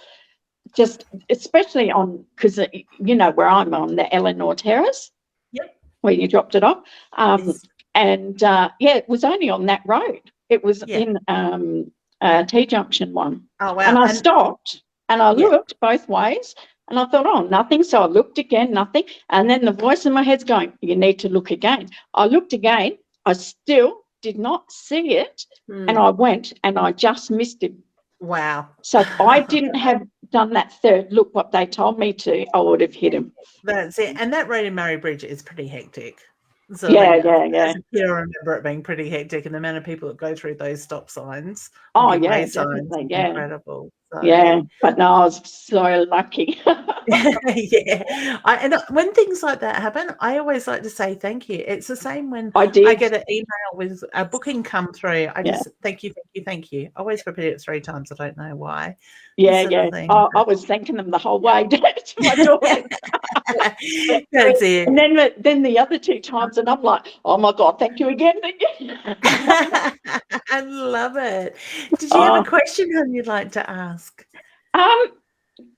just especially because, you know, where I'm on the Eleanor Terrace. Yep. Where you dropped it off. Yes. And, it was only on that road. It was in T-junction 1. Oh, wow. And I stopped and I looked both ways and I thought, oh, nothing. So I looked again, nothing. And then the voice in my head's going, you need to look again. I looked again. I still did not see it. And I went and I just missed him. Wow. So if I didn't have done that third look, what they told me to, I would have hit him. That's it. And that road in Murray Bridge is pretty hectic. So yeah. As a kid, I remember it being pretty hectic, and the amount of people that go through those stop signs. Oh, yeah, definitely, incredible. So. Yeah, but no, I was so lucky. And when things like that happen, I always like to say thank you. It's the same when I get an email with a booking come through. I just thank you. I always repeat it 3 times. I don't know why. Yeah. I was thanking them the whole way to my door. That's it. And then the other 2 times, and I'm like, oh my God, thank you again. I love it. Did you have a question you'd like to ask?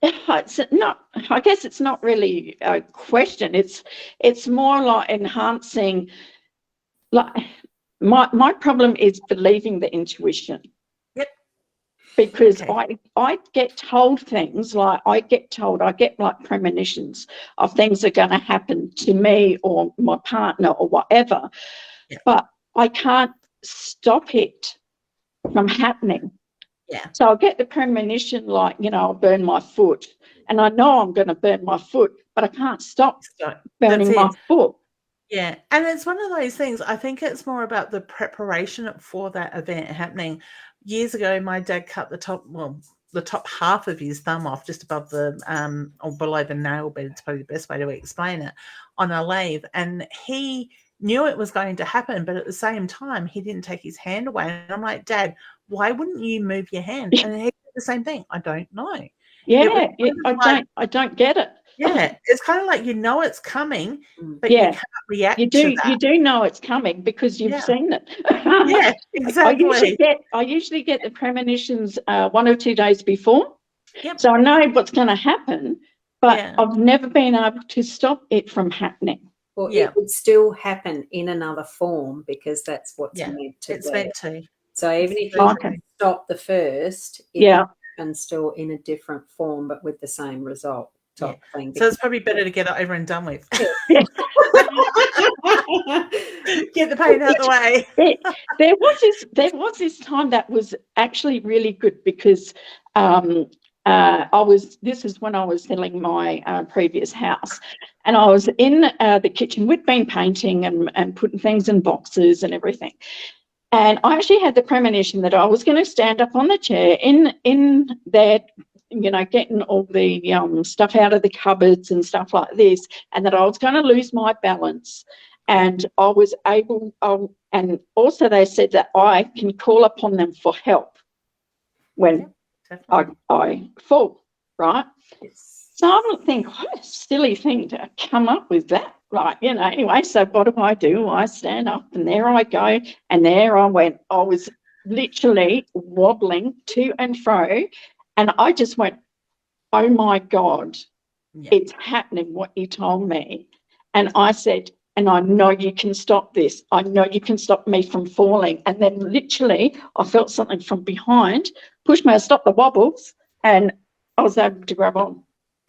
It's not. I guess it's not really a question. It's more like enhancing. Like my problem is believing the intuition. Yep. Because I get told things I get like premonitions of things that are going to happen to me or my partner or whatever, but I can't stop it from happening. Yeah. So I'll get the premonition I'll burn my foot, and I know I'm going to burn my foot, but I can't stop burning my foot. Yeah. And it's one of those things, I think it's more about the preparation for that event happening. Years ago, my dad cut the top half of his thumb off just above or below the nail bed. It's probably the best way to explain it, on a lathe. And he knew it was going to happen, but at the same time, he didn't take his hand away. And I'm like, Dad, why wouldn't you move your hand? And he did the same thing. I don't know. Yeah, It was like, I don't get it. yeah, it's kind of like, you know, it's coming, but Yeah. you can't react You to that. do know it's coming because you've Yeah. seen it. Yeah, exactly. I usually get the premonitions 1 or 2 days before. Yep. So I know what's going to happen, but Yeah. I've never been able to stop it from happening. Well, Yeah. it would still happen in another form because that's what's Yeah, meant to it's be. meant to. So even if you Okay. stop the first, it Yeah. happens still in a different form, but with the same result. Type thing. So it's probably better to get it over and done with. Yeah. Get the pain out the way. There was this time that was actually really good because this is when I was selling my previous house, and I was in the kitchen. We'd been painting and putting things in boxes and everything. And I actually had the premonition that I was going to stand up on the chair in there, you know, getting all the stuff out of the cupboards and stuff like this, and that I was going to lose my balance. And I was able, and also they said that I can call upon them for help when I fall, right? Yes. So I would think, what a silly thing to come up with that. Like, you know, anyway, so what do? I stand up and there I go. And there I went. I was literally wobbling to and fro. And I just went, oh my God, it's happening, what you told me. And I said, and I know you can stop this. I know you can stop me from falling. And then literally I felt something from behind, pushed me, I stopped the wobbles, and I was able to grab on.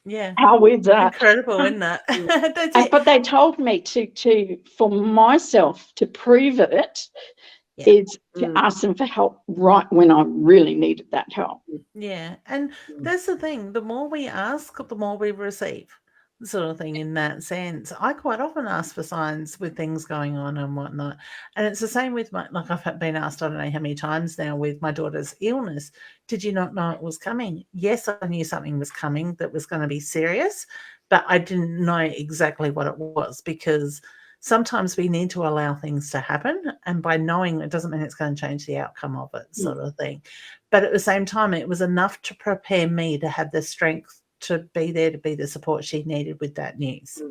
Yeah. How weird's that? Incredible, isn't that? That's it. But they told me to for myself to prove it is to ask them for help right when I really needed that help. Yeah. And that's the thing. The more we ask, the more we receive, sort of thing, in that sense. I quite often ask for signs with things going on and whatnot. And it's the same with like I've been asked, I don't know how many times now, with my daughter's illness. Did you not know it was coming? Yes, I knew something was coming that was going to be serious, but I didn't know exactly what it was, because sometimes we need to allow things to happen. And by knowing, it doesn't mean it's going to change the outcome of it, sort of thing. But at the same time, it was enough to prepare me to have the strength to be there, to be the support she needed with that news,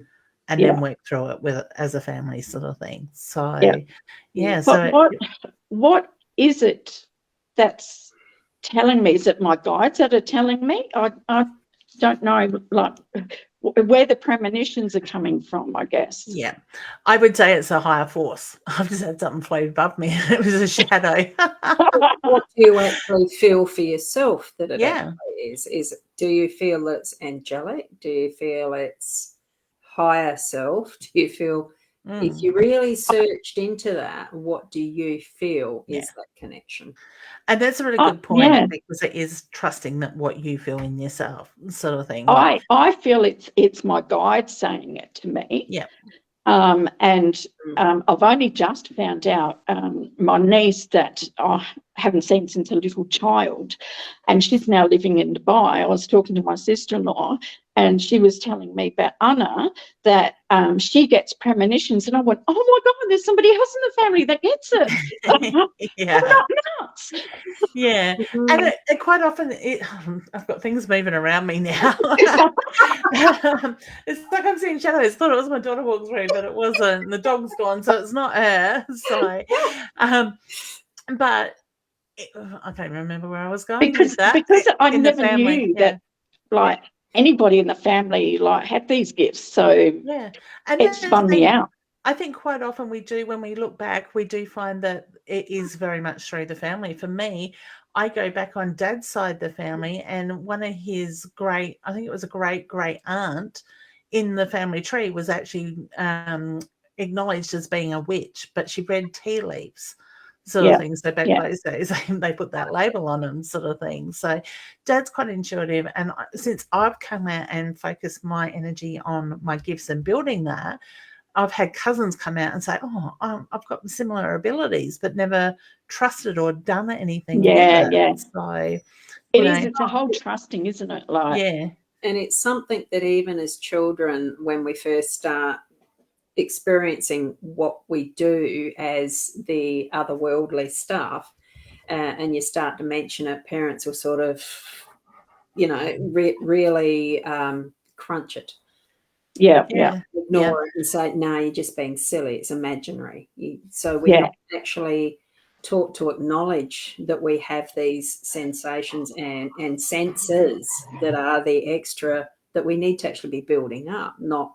and then work through it with as a family, sort of thing. So, But so what is it that's telling me? Is it my guides that are telling me? I don't know, like, where the premonitions are coming from, I guess. Yeah, I would say it's a higher force. I've just had something float above me. It was a shadow. What do you actually feel for yourself that it Yeah. actually is? Do you feel it's angelic? Do you feel it's higher self? Do you feel, if you really searched into that, what do you feel is that connection? And that's a really good point, because it is trusting that what you feel in yourself, sort of thing. I feel it's my guide saying it to me. Yeah. And I've only just found out, my niece that I haven't seen since a little child, and she's now living in Dubai. I was talking to my sister-in-law, and she was telling me about Anna, that she gets premonitions, and I went, oh my God, there's somebody else in the family that gets it. Yeah. I'm not nuts. Yeah. And it quite often, I've got things moving around me now. It's like I'm seeing shadows. Thought it was my daughter walked through, but it wasn't. The dog's gone, so it's not her. So, but I can't remember where I was going because I never knew that, like, anybody in the family like had these gifts. So and it spun me out. I think quite often we do, when we look back, we do find that it is very much through the family. For me, I go back on Dad's side of the family, and one of his I think it was a great aunt in the family tree was actually acknowledged as being a witch, but she read tea leaves, sort of thing. So back those days, they put that label on them, sort of thing. So Dad's quite intuitive, and since I've come out and focused my energy on my gifts and building that, I've had cousins come out and say, oh, I've got similar abilities, but never trusted or done anything with it. So it's a whole trusting, isn't it? Like, and it's something that even as children, when we first start experiencing what we do as the otherworldly stuff, and you start to mention it, parents will sort of, really crunch it. Yeah. Ignore it and say, no, you're just being silly. It's imaginary. So we have to actually taught to acknowledge that we have these sensations and senses that are the extra that we need to actually be building up, not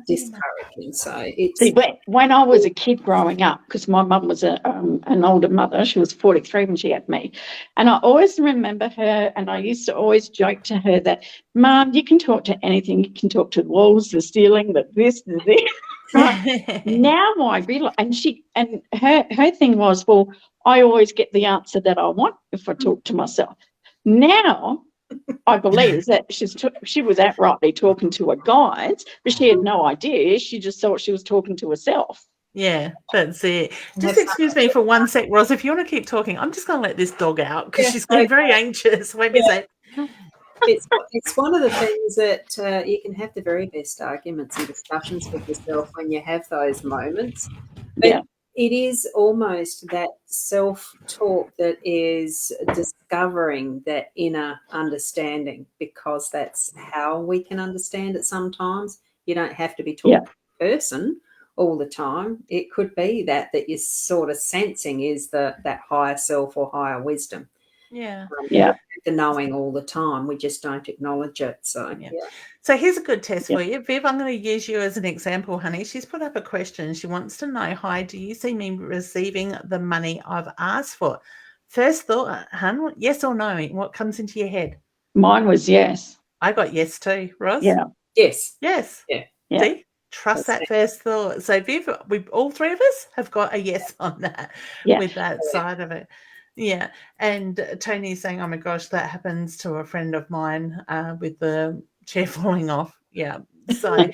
discouraging. So it's See, when I was a kid growing up, because my mum was an older mother, she was 43 when she had me, and I always remember her, and I used to always joke to her that, Mum, you can talk to anything. You can talk to the walls, the ceiling, the this, the this. Right? Now I realise, and her thing was, well, I always get the answer that I want if I talk to myself. Now I believe that she was outrightly talking to her guides, but she had no idea. She just thought she was talking to herself. Yeah, that's it. Just excuse me for 1 sec, Roz. If you want to keep talking, I'm just going to let this dog out because she's getting very anxious. Wait a sec. It's one of the things that you can have the very best arguments and discussions with yourself when you have those moments. But it is almost that self-talk that is discovering that inner understanding, because that's how we can understand it sometimes. You don't have to be talking to a person all the time. It could be that you're sort of sensing is that higher self or higher wisdom. The knowing all the time. We just don't acknowledge it. So So here's a good test for you. Viv, I'm going to use you as an example, honey. She's put up a question. She wants to know, hi, do you see me receiving the money I've asked for? First thought, hun, yes or no? What comes into your head? Mine was yes. I got yes too, Roz. Yeah. Yes. Yes. Yeah. See? Trust that first thought. So Viv, we all three of us have got a yes on that with that side of it. Yeah. And Tony's saying, oh my gosh, that happens to a friend of mine with the chair falling off. Yeah. So and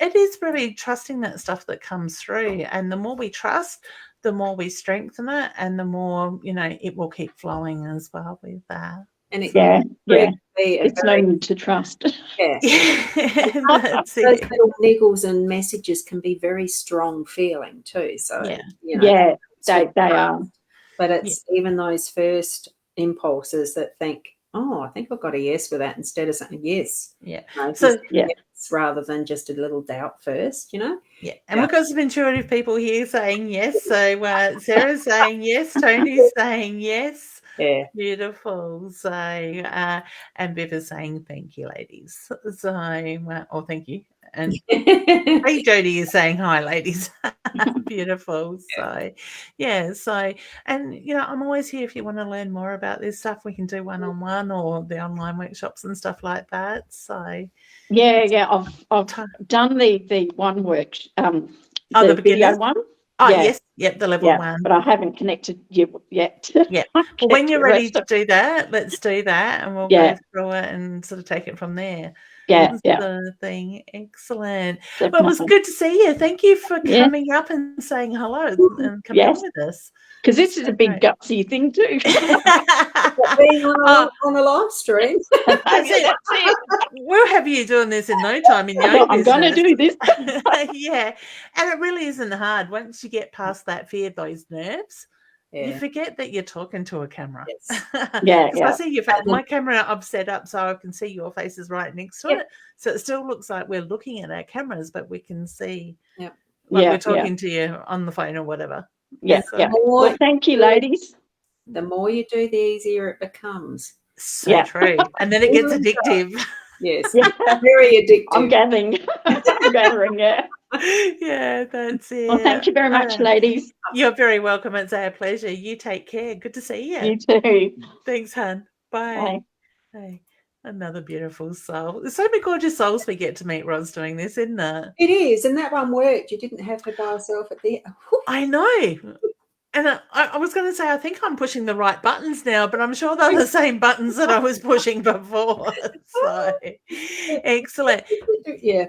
it is really trusting that stuff that comes through. And the more we trust, the more we strengthen it, and the more, it will keep flowing as well with that. And it's learning to trust. Yeah. That's those it. little niggles and messages can be very strong feeling too. So they are. But it's even those first impulses that think, oh, I think I've got a yes with that, instead of saying yes. Yeah. Yes, rather than just a little doubt first, Yeah. And we've got some intuitive people here saying yes. So Sarah's saying yes, Tony's saying yes. Yeah. Beautiful. So and Viv is saying thank you, ladies. So thank you. And hey, Jody is saying hi, ladies. Beautiful. So and I'm always here if you want to learn more about this stuff. We can do one-on-one or the online workshops and stuff like that. So I've done the one work the video one. Yes, the level 1. But I haven't connected you yet. Yeah. Well, when you're ready to do that, let's do that, and we'll go through it and sort of take it from there. The thing. Excellent. Definitely. Well, it was good to see you. Thank you for coming up and saying hello and coming on with us. Because this is a big gutsy thing too. Being on a live stream. That's it. We'll have you doing this in no time in your I'm going to do this. Yeah. And it really isn't hard. Once you get past that fear, those nerves, you forget that you're talking to a camera. Yes. I see your face. My camera I've set up so I can see your faces right next to it. So it still looks like we're looking at our cameras, but we can see we're talking to you on the phone or whatever. Well, thank you, ladies. The more you do, the easier it becomes. So true. And then it gets addictive. Yes. Very addictive. I'm gathering. Yeah, that's it. Well, thank you very much, ladies. You're very welcome. It's our pleasure. You take care. Good to see you. You too. Thanks, hun. Bye. Hey, another beautiful soul. There's so many gorgeous souls we get to meet, Roz, doing this, isn't there? It is. And that one worked. You didn't have her by herself at the end. I know. And I was going to say, I think I'm pushing the right buttons now, but I'm sure they're the same buttons that I was pushing before. So, excellent. Yeah.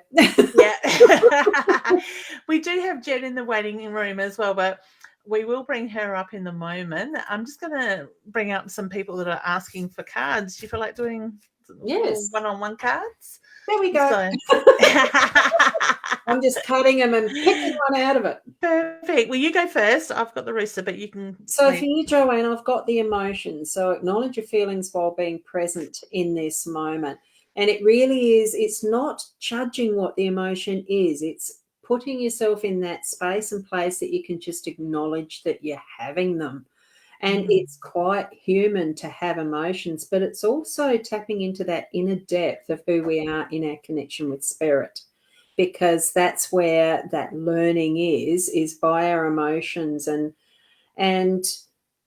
We do have Jen in the waiting room as well, but we will bring her up in the moment. I'm just going to bring up some people that are asking for cards. Do you feel like doing Yes. one-on-one cards. There we go. So. I'm just cutting them and picking one out of it. Perfect. Well, you go first. I've got the rooster, but you can. So for you, Joanne, I've got the emotions. So acknowledge your feelings while being present in this moment. And it really is, it's not judging what the emotion is. It's putting yourself in that space and place that you can just acknowledge that you're having them. And it's quite human to have emotions, but it's also tapping into that inner depth of who we are in our connection with spirit, because that's where that learning is by our emotions and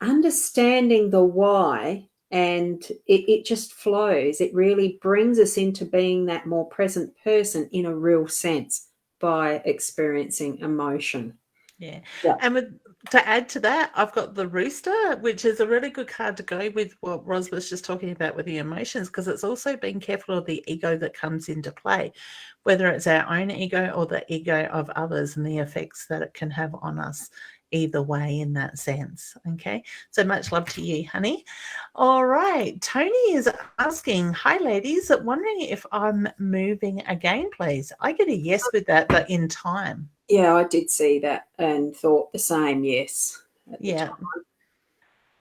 understanding the why. And it just flows. It really brings us into being that more present person in a real sense by experiencing emotion. Yeah. Yeah. And to add to that, I've got the rooster, which is a really good card to go with what Ros was just talking about with the emotions, because it's also being careful of the ego that comes into play, whether it's our own ego or the ego of others and the effects that it can have on us either way in that sense. Okay, so much love to you, honey. All right, Tony is asking, hi ladies, wondering if I'm moving again, please. I get a yes with that, but in time. Yeah, I did see that and thought the same, yes. Yeah.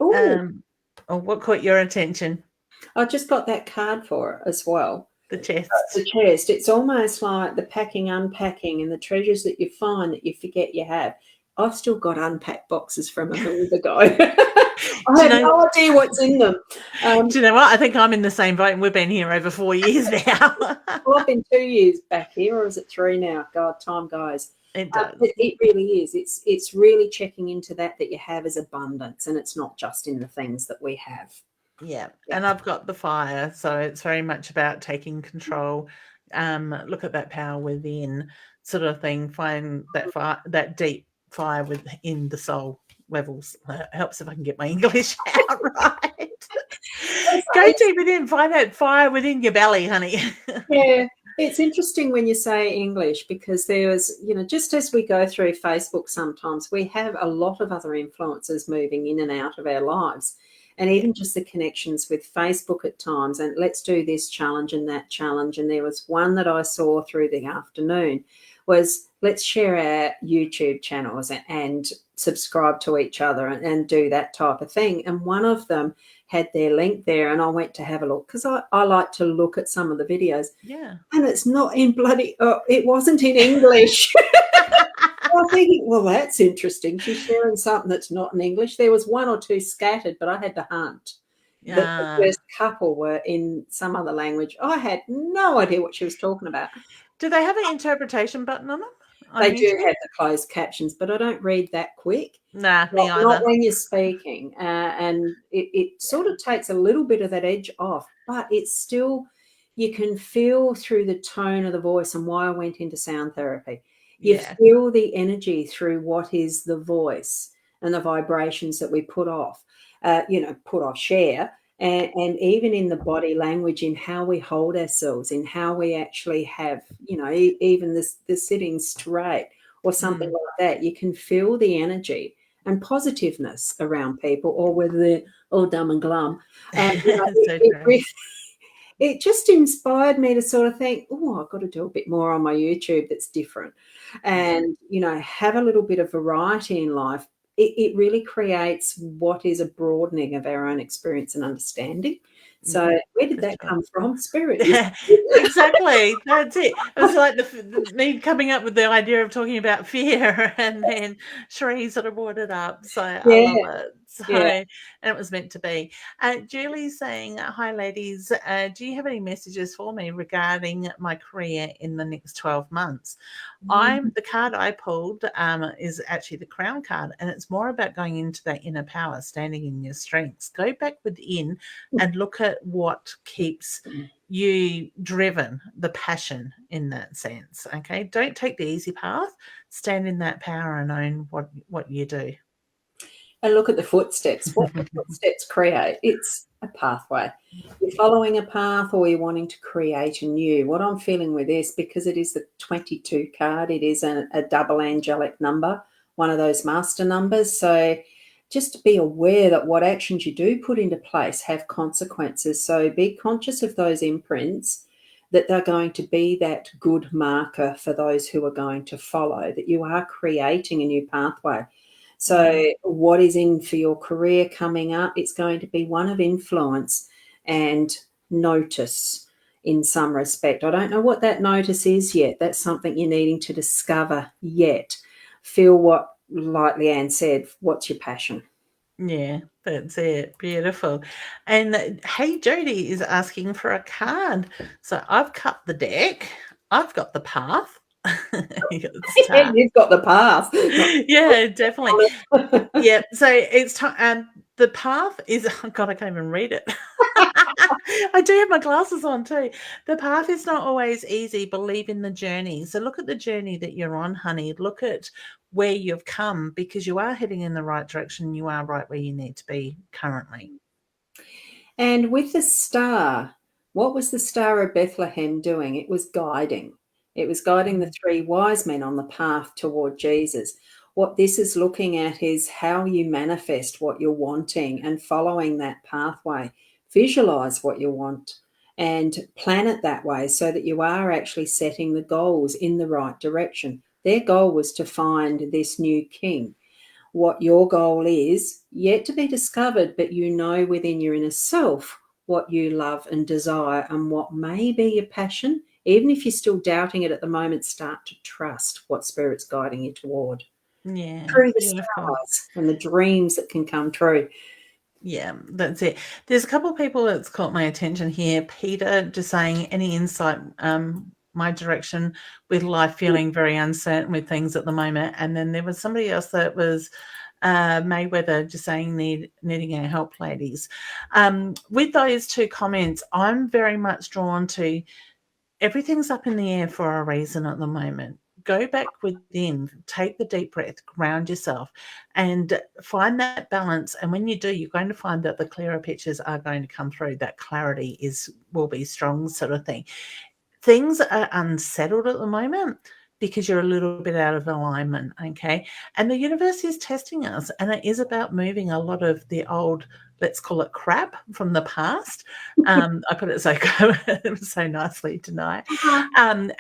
Oh, What caught your attention? I just got that card for it as well. The chest. The chest. It's almost like the packing, unpacking, and the treasures that you find that you forget you have. I've still got unpacked boxes from a move ago. I have no idea what's in them. Do you know what? I think I'm in the same boat, and we've been here over 4 years now. Well, I've been 2 years back here, or is it 3 now? God, time goes. It does. It really is. It's really checking into that you have as abundance, and it's not just in the things that we have. Yeah. And I've got the fire, so it's very much about taking control. Look at that power within, sort of thing. Find that fire, that deep fire within the soul levels. Helps if I can get my English out right. Go deep within. Find that fire within your belly, honey. Yeah. It's interesting when you say English, because there's, just as we go through Facebook sometimes, we have a lot of other influences moving in and out of our lives. And even just the connections with Facebook at times, and let's do this challenge and that challenge. And there was one that I saw through the afternoon was, let's share our YouTube channels and subscribe to each other and do that type of thing. And one of them had their link there, and I went to have a look, because I like to look at some of the videos. Yeah. And it's not in it wasn't in English. I'm thinking, well, that's interesting. She's sharing something that's not in English. There was 1 or 2 scattered, but I had to hunt. The first couple were in some other language. I had no idea what she was talking about. Do they have an interpretation button on them? They do have the closed captions, but I don't read that quick. Nah, me either. Not when you're speaking. And it sort of takes a little bit of that edge off, but it's still, you can feel through the tone of the voice, and why I went into sound therapy. You feel the energy through what is the voice and the vibrations that we put off, share. And even in the body language, in how we hold ourselves, in how we actually have, even the sitting straight or something like that, you can feel the energy and positiveness around people, or whether they're all dumb and glum. And it just inspired me to sort of think, oh, I've got to do a bit more on my YouTube that's different, and, have a little bit of variety in life. It really creates what is a broadening of our own experience and understanding. So where did that come from? Spirit. Yeah, exactly. That's it. It was like me coming up with the idea of talking about fear, and then Sheree sort of brought it up. So I love it. So, and it was meant to be. Julie's saying, hi, ladies. Do you have any messages for me regarding my career in the next 12 months? The card I pulled is actually the Crown card, and it's more about going into that inner power, standing in your strengths. Go back within and look at what keeps you driven, the passion in that sense. Okay, don't take the easy path. Stand in that power and own what you do. And look at the footsteps. What the footsteps create, it's a pathway. You're following a path, or you're wanting to create a new. What I'm feeling with this, because it is the 22 card, it is a double angelic number, one of those master numbers. So just be aware that what actions you do put into place have consequences. So be conscious of those imprints, that they're going to be that good marker for those who are going to follow, that you are creating a new pathway. So what is in for your career coming up, it's going to be one of influence and notice in some respect. I don't know what that notice is yet. That's something you're needing to discover yet. Feel what, like Leanne said, what's your passion? Yeah, that's it. Beautiful. And hey, Jody is asking for a card. So I've cut the deck. I've got the path. You got the star. You've got the path. Yeah, definitely. Yeah. So it's time. The path is. Oh God, I can't even read it. I do have my glasses on too. The path is not always easy. Believe in the journey. So look at the journey that you're on, honey. Look at where you've come, because you are heading in the right direction. You are right where you need to be currently. And with the star, what was the Star of Bethlehem doing? It was guiding. It was guiding the three wise men on the path toward Jesus. What this is looking at is how you manifest what you're wanting and following that pathway. Visualize what you want and plan it that way so that you are actually setting the goals in the right direction. Their goal was to find this new king. What your goal is, yet to be discovered, but you know within your inner self what you love and desire and what may be your passion. Even if you're still doubting it at the moment, start to trust what Spirit's guiding you toward. Yeah. Through the Beautiful. stars and the dreams that can come true. Yeah, that's it. There's a couple of people that's caught my attention here. Peter just saying, any insight, my direction with life, feeling very uncertain with things at the moment. And then there was somebody else that was Mayweather just saying needing our help, ladies. With those two comments, I'm very much drawn to everything's up in the air for a reason at the moment. Go back within, take the deep breath, ground yourself, and find that balance. And when you do, you're going to find that the clearer pictures are going to come through. That clarity will be strong, sort of thing. Things are unsettled at the moment because you're a little bit out of alignment, okay? And the universe is testing us, and it is about moving a lot of the old, let's call it crap, from the past. I put it so nicely tonight, and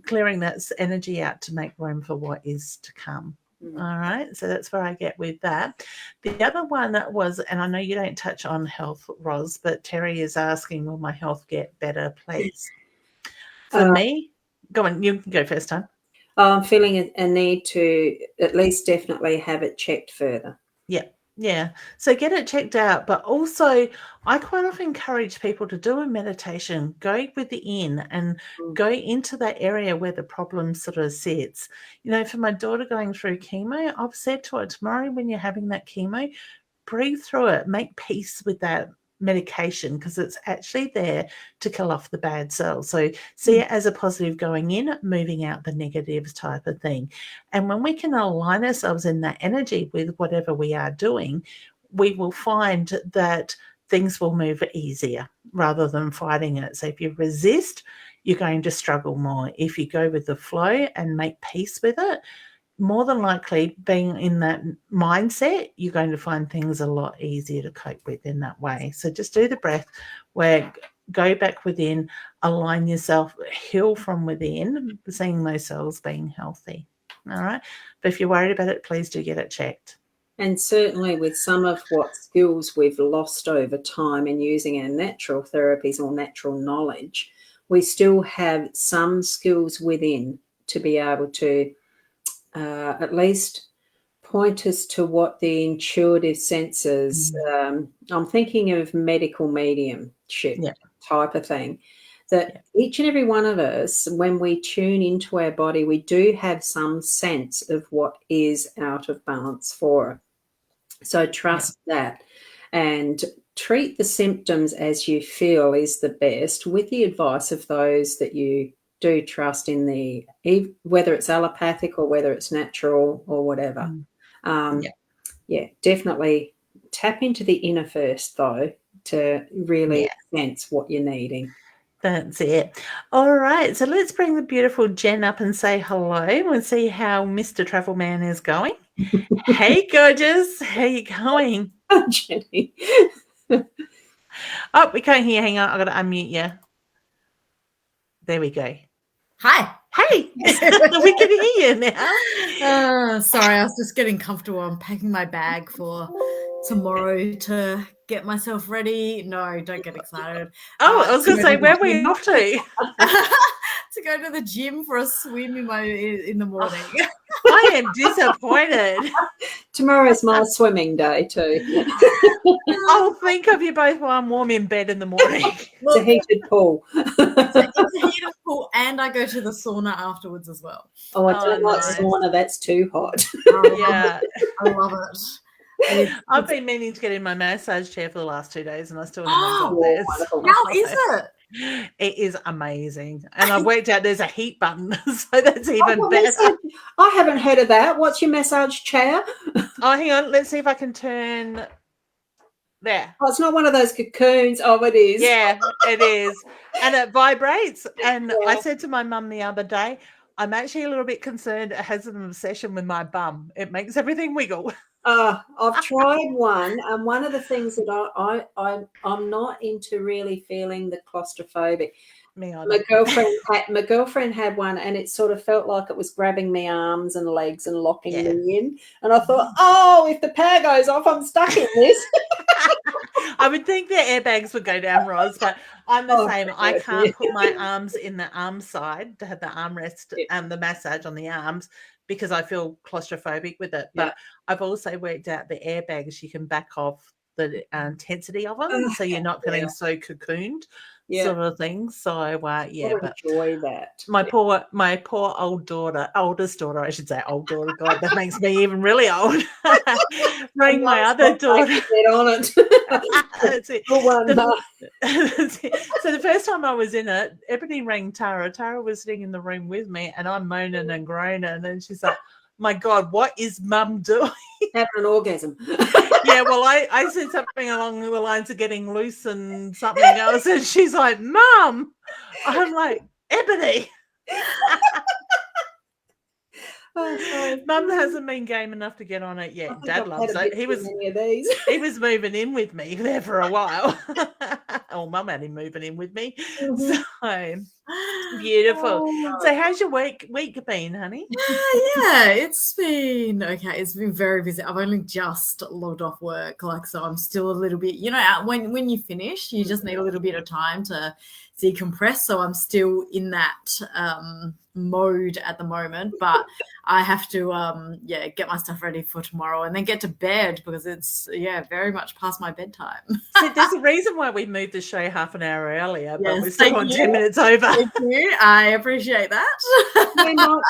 clearing that energy out to make room for what is to come. All right, so that's where I get with that. The other one was, and I know you don't touch on health, Ros, but Terry is asking, will my health get better, please? For me, go on, you can go first time. I'm feeling a need to at least definitely have it checked further. Yeah. So get it checked out. But also, I quite often encourage people to do a meditation, go within and go into that area where the problem sort of sits. You know, for my daughter going through chemo, I've said to her, tomorrow when you're having that chemo, breathe through it, make peace with that medication, because it's actually there to kill off the bad cells. So see it as a positive going in, moving out the negatives type of thing. And when we can align ourselves in that energy with whatever we are doing, we will find that things will move easier rather than fighting it. So if you resist, you're going to struggle more. If you go with the flow and make peace with it, more than likely, being in that mindset, you're going to find things a lot easier to cope with in that way. So just do the breath where go back within, align yourself, heal from within, seeing those cells being healthy. All right. But if you're worried about it, please do get it checked. And certainly with some of what skills we've lost over time in using our natural therapies or natural knowledge, we still have some skills within to be able to at least point us to what the intuitive senses, I'm thinking of medical mediumship type of thing, that each and every one of us, when we tune into our body, we do have some sense of what is out of balance for it. So trust that and treat the symptoms as you feel is the best, with the advice of those that you do trust in the, whether it's allopathic or whether it's natural or whatever. Definitely tap into the inner first, though, to really sense what you're needing. That's it. All right. So let's bring the beautiful Jen up and say hello and see how Mr. Travel Man is going. Hey, gorgeous. How you going? Jenny. Oh, we can't hear. Hang on. I got to unmute you. There we go. Hi. Hey, we can hear you now. Sorry, I was just getting comfortable. I'm packing my bag for tomorrow to get myself ready. No, don't get excited. Oh, I was going to say, where are we off to? To go to the gym for a swim in the morning. I am disappointed. Tomorrow's my swimming day too. I'll think of you both while I'm warm in bed in the morning. It's a heated pool. It's a heated pool, and I go to the sauna afterwards as well. Oh, I don't like nice. sauna. That's too hot. Yeah. I love it. I've been meaning to get in my massage chair for the last 2 days, and I still haven't got this. Wonderful. How is it? It is amazing. And I've worked out there's a heat button, so that's even better. I haven't heard of that. What's your massage chair? Oh, hang on. Let's see if I can turn there. Oh, it's not one of those cocoons. Oh, it is. Yeah, it is. And it vibrates. And Yeah. I said to my mum the other day, I'm actually a little bit concerned it has an obsession with my bum. It makes everything wiggle. I've tried one, and one of the things that I'm not into really feeling the claustrophobic. Me either. My girlfriend had one, and it sort of felt like it was grabbing my arms and legs and locking me in. And I thought, oh, if the power goes off, I'm stuck in this. I would think the airbags would go down, Roz, but I'm the same. I can't put my arms in the arm side to have the armrest and the massage on the arms because I feel claustrophobic with it. But I've also worked out the airbags, you can back off the intensity of them, so you're not getting so cocooned, sort of thing. So I but enjoy that. my poor oldest daughter, I should say, old daughter. God, that makes me even really old. Rang my other daughter. Get on it. That's it. That's it. So the first time I was in it, Ebony rang Tara. Tara was sitting in the room with me, and I'm moaning and groaning, and then she's like, "My God, what is Mum doing?" Having an orgasm. Yeah, well, I said something along the lines of getting loose and something else, and she's like, "Mum," I'm like, "Ebony." Mum hasn't been game enough to get on it yet. Dad loves it. He was moving in with me there for a while. Oh, Mum had him moving in with me. So beautiful. So how's your week been, honey? Yeah, it's been okay. It's been very busy. I've only just logged off work, so I'm still a little bit, when you finish, you just need a little bit of time to decompress. So I'm still in that mode at the moment, but I have to get my stuff ready for tomorrow and then get to bed because it's very much past my bedtime. So there's a reason why we moved the show half an hour earlier, but we're still on 10 minutes over. Thank you. I appreciate that.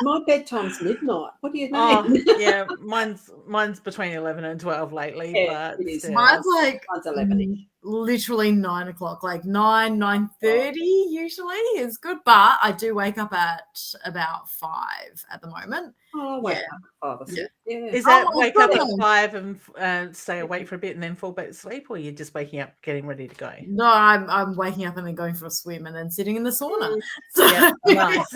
My bedtime's midnight. What do you mean? Yeah, mine's between 11 and 12 lately. Yeah, but it is. Mine's Mine's 11. Literally 9 o'clock, 9:30 usually is good, but I do wake up at about 5 at the moment. Oh, I wake up at 5 or 6. Yeah. Is that wake up at 5 and stay awake for a bit and then fall back to sleep, or you're just waking up getting ready to go? No, I'm waking up and then going for a swim and then sitting in the sauna. So, nice.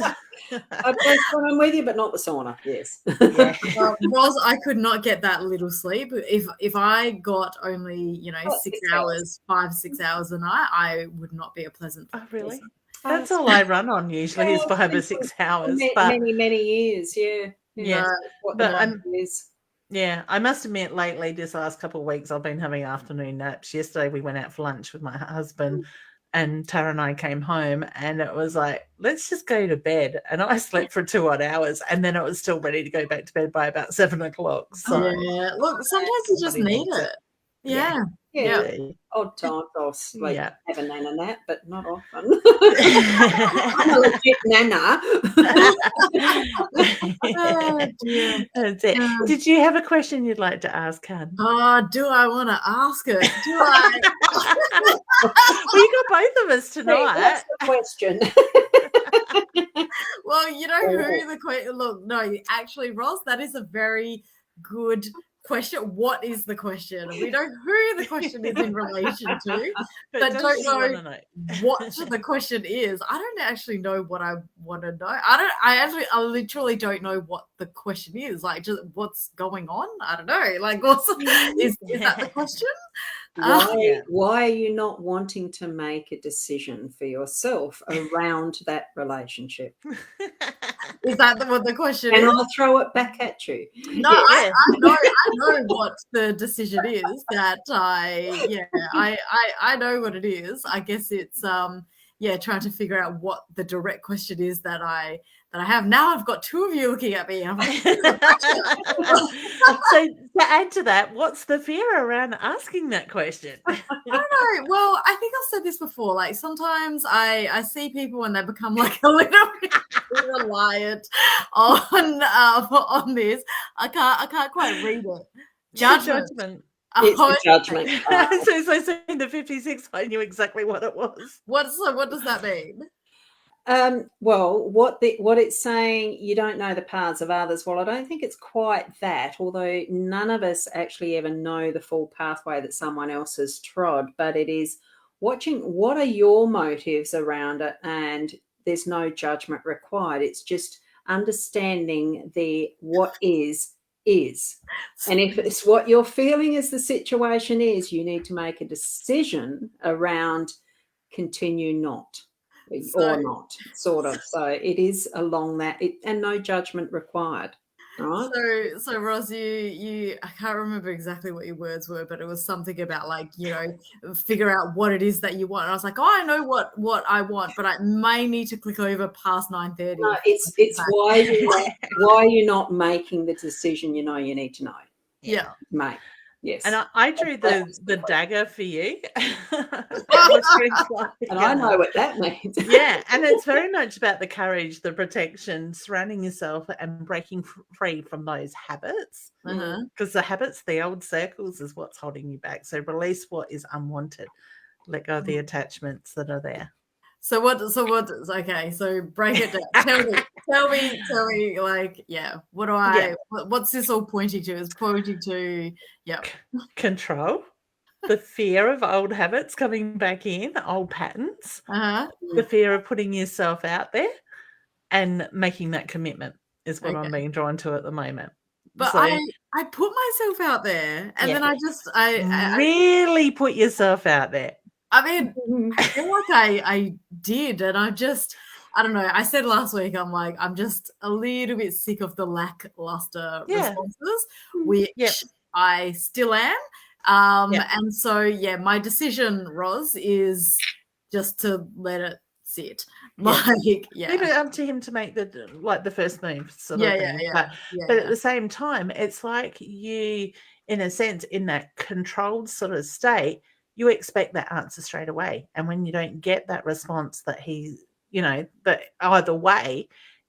I'm with you, but not the sauna. Yes. Roz, I could not get that little sleep. If I got only 6 hours, 5-6 hours a night, I would not be a pleasant person. Oh, really? That's all I run on usually is 5 or 6 hours. Many years, yeah. But I must admit lately, this last couple of weeks, I've been having afternoon naps. Yesterday we went out for lunch with my husband and Tara and I came home and it was like, let's just go to bed. And I slept for 2 odd hours and then I was still ready to go back to bed by about 7 o'clock. So look, sometimes you just need it. Yeah. Odd times I'll sleep, have a nana nap, but not often. I'm a legit nana. Oh, dear. That's it. Did you have a question you'd like to ask, Han? Oh, do I want to ask it? Do I? Well, you got both of us tonight. What's the question? Well, you know who the question. Look, no, actually, Ross, that is a very good question. What is the question? We know who the question is in relation to, but does don't she know wanna know? what the question is. I don't actually know what I want to know. I literally don't know what the question is. Like, just what's going on? I don't know. Like, is that the question? Why are you not wanting to make a decision for yourself around that relationship? Is that what the question And is? I'll throw it back at you. No, I know what the decision is. That I know what it is. I guess it's trying to figure out what the direct question is that I have. Now I've got two of you looking at me. I'm like, So to add to that, what's the fear around asking that question? I don't know. Well, I think I've said this before. Like sometimes I see people and they become like a little bit reliant on this. I can't quite read it. Judgment. It's the judgment. So in the 56, I knew exactly what it was. What does that mean? Well, what it's saying, you don't know the paths of others. Well, I don't think it's quite that, although none of us actually ever know the full pathway that someone else has trod, but it is watching what are your motives around it, and there's no judgment required. It's just understanding what is. And if it's what you're feeling as the situation is, you need to make a decision around continue not. Or not, sort of. So it is along that, and no judgment required, right? So Roz, you I can't remember exactly what your words were, but it was something about like, figure out what it is that you want. And I was like, oh, I know what I want, but I may need to click over past 9:30. No, it's why you're not making the decision you need to know. Yeah, mate. Yes. And I drew the dagger for you. And I know what that means. Yeah, and it's very much about the courage, the protection, surrounding yourself and breaking free from those habits. Because the habits, the old circles, is what's holding you back. So release what is unwanted. Let go of the attachments that are there. So okay, so break it down. Tell me, like, what do I, what's this all pointing to? It's pointing to, control, the fear of old habits coming back in, old patterns, the fear of putting yourself out there and making that commitment is what I'm being drawn to at the moment. But so, I put myself out there and then I really put yourself out there. I mean, I feel like I did, and I don't know. I said last week, I'm just a little bit sick of the lackluster responses, which I still am. And so, my decision, Roz, is just to let it sit. Leave it up to him to make the first move. Sort of thing. But at the same time, it's like you, in a sense, in that controlled sort of state, you expect that answer straight away. And when you don't get that response that but either way,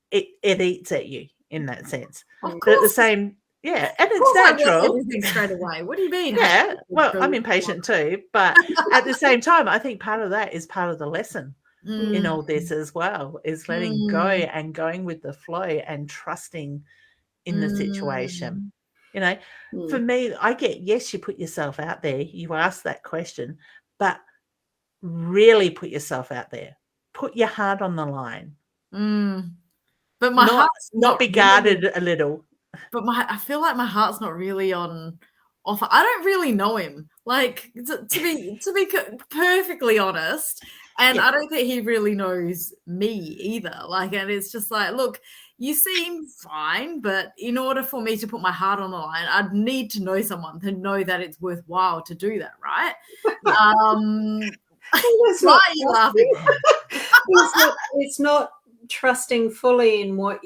it eats at you in that sense. But at the same, and it's natural. Everything straight away. What do you mean? Yeah, well, I'm impatient too. But at the same time, I think part of that is part of the lesson in all this as well, is letting go and going with the flow and trusting in the situation. For me, I get, yes, you put yourself out there, you ask that question, but really put yourself out there. Put your heart on the line. But my heart's not be guarded a little. But I feel like my heart's not really on offer. I don't really know him. Like, to be perfectly honest, and I don't think he really knows me either. Like, and it's just like, look, you seem fine, but in order for me to put my heart on the line, I'd need to know someone to know that it's worthwhile to do that, right? Why are you laughing? It's not trusting fully in what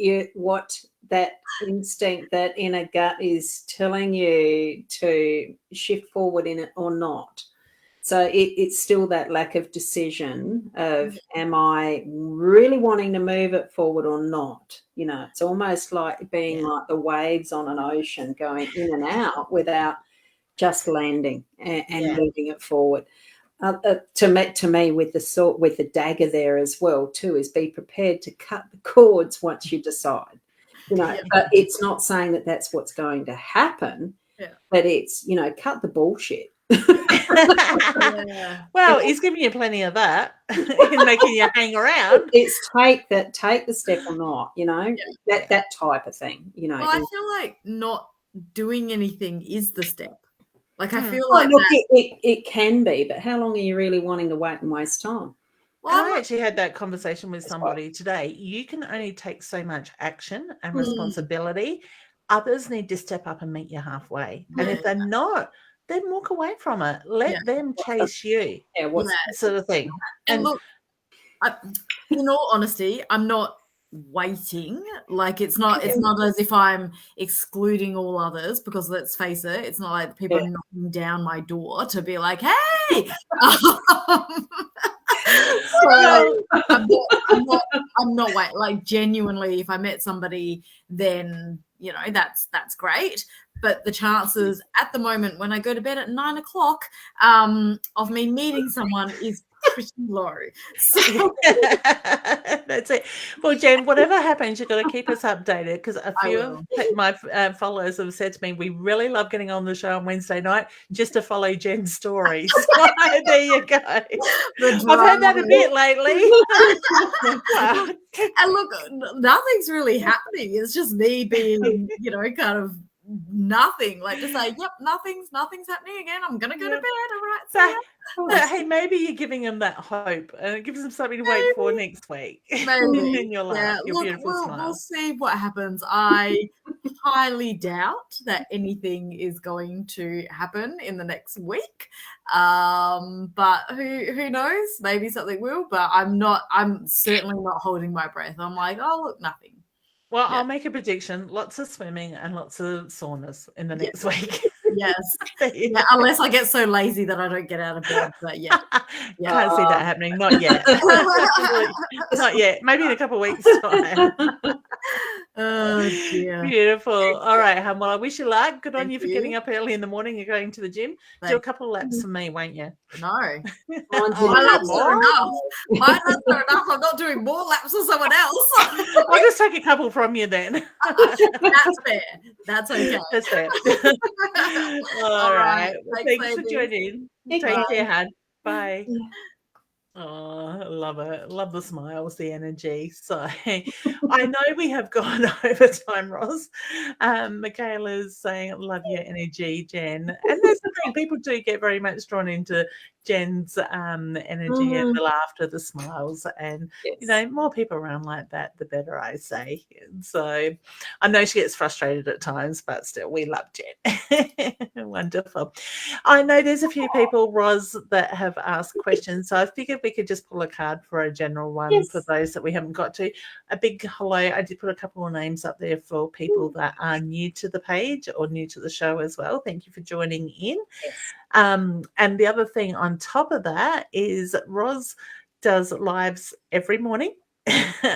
that instinct, that inner gut is telling you to shift forward in it or not. So it's still that lack of decision of, am I really wanting to move it forward or not? It's almost like being like the waves on an ocean, going in and out without just landing and moving it forward. To me, with the dagger there as well too, is be prepared to cut the cords once you decide. But it's not saying that that's what's going to happen. Yeah. But it's, you know, cut the bullshit. Yeah. Well, he's giving you plenty of that in making you hang around. It's take the step or not, you know, that type of thing, you know. Well, I feel like not doing anything is the step. Like, I feel Oh, like look, that. it can be, but how long are you really wanting to wait and waste time? Well, And I'm I not- actually had that conversation with somebody today. You can only take so much action and responsibility. Others need to step up and meet you halfway. And if they're not, then walk away from it. Let them chase you, Yeah, what's sort of thing. And look, in all honesty, I'm not waiting. Like, it's not as if I'm excluding all others, because let's face it, it's not like people are knocking down my door to be like, hey. So I'm not waiting. Like, genuinely, if I met somebody, then, you know, that's great. But the chances at the moment when I go to bed at 9 o'clock of me meeting someone is pretty low. So that's it. Well, Jen, whatever happens, you've got to keep us updated, because a few of my followers have said to me, we really love getting on the show on Wednesday night just to follow Jen's stories. So there you go. I've heard that a bit lately. And look, nothing's really happening. It's just me being, you know, kind of nothing. Like, to say, yep, nothing's happening again. I'm gonna go to bed. All right. So, hey, maybe you're giving them that hope, and it gives them something to wait for next week. Maybe. And you'll laugh, your look, beautiful smile. we'll see what happens. I highly doubt that anything is going to happen in the next week. But who knows? Maybe something will. But I'm certainly not holding my breath. I'm like, oh, look, nothing. Well, I'll make a prediction. Lots of swimming and lots of saunas in the next week. Yes. Yeah, unless I get so lazy that I don't get out of bed. But yeah. Can't see that happening. Not yet. Not yet. Maybe in a couple of weeks' time. Oh, dear. Beautiful. All right, hon. Well, I wish you luck. Good on Thank you for you. getting up early in the morning and going to the gym. Do a couple of laps for me, won't you? No. Oh, My laps come are on. enough. My laps are enough. I'm not doing more laps for someone else. I'll just take a couple from you then. That's fair. That's okay. That's fair. All right. Well, Thanks, thanks for ladies. joining. Take Take care. care, hon. Bye. Oh, I love it. Love the smiles, the energy. So I know we have gone over time, Ross. Michaela's saying, love your energy, Jen. And that's the thing, people do get very much drawn into Jen's energy and the laughter, the smiles, and you know, more people around like that, the better, I say. And so I know she gets frustrated at times, but still, we love Jen. Wonderful. I know there's a few people, Roz, that have asked questions, so I figured we could just pull a card for a general one for those that we haven't got to. A big hello. I did put a couple of names up there for people that are new to the page or new to the show as well. Thank you for joining in. And the other thing on top of that is Roz does lives every morning.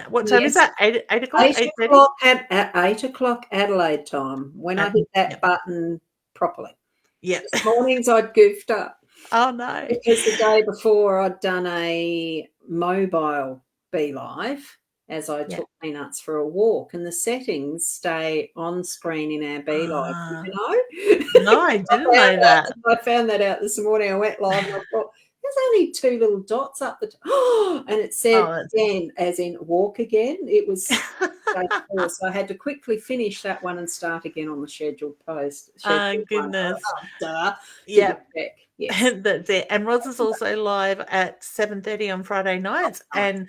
What time is that? 8 o'clock? 8:30? At 8 o'clock Adelaide time, when I hit that button properly. Yeah. This mornings I'd goofed up. Oh, no. Because the day before I'd done a mobile Be Live as I took Peanuts for a walk, and the settings stay on screen in our Be Live. You know? No, I didn't know that. I found that out this morning. I went live and I thought, there's only 2 little dots up the top. And it said again, as in walk again. It was so I had to quickly finish that one and start again on the scheduled post. Goodness. Yeah. Yes. That's it. And Roz is also live at 7:30 on Friday nights. And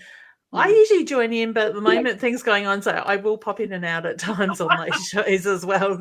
I usually join in, but at the moment things going on, so I will pop in and out at times on those shows as well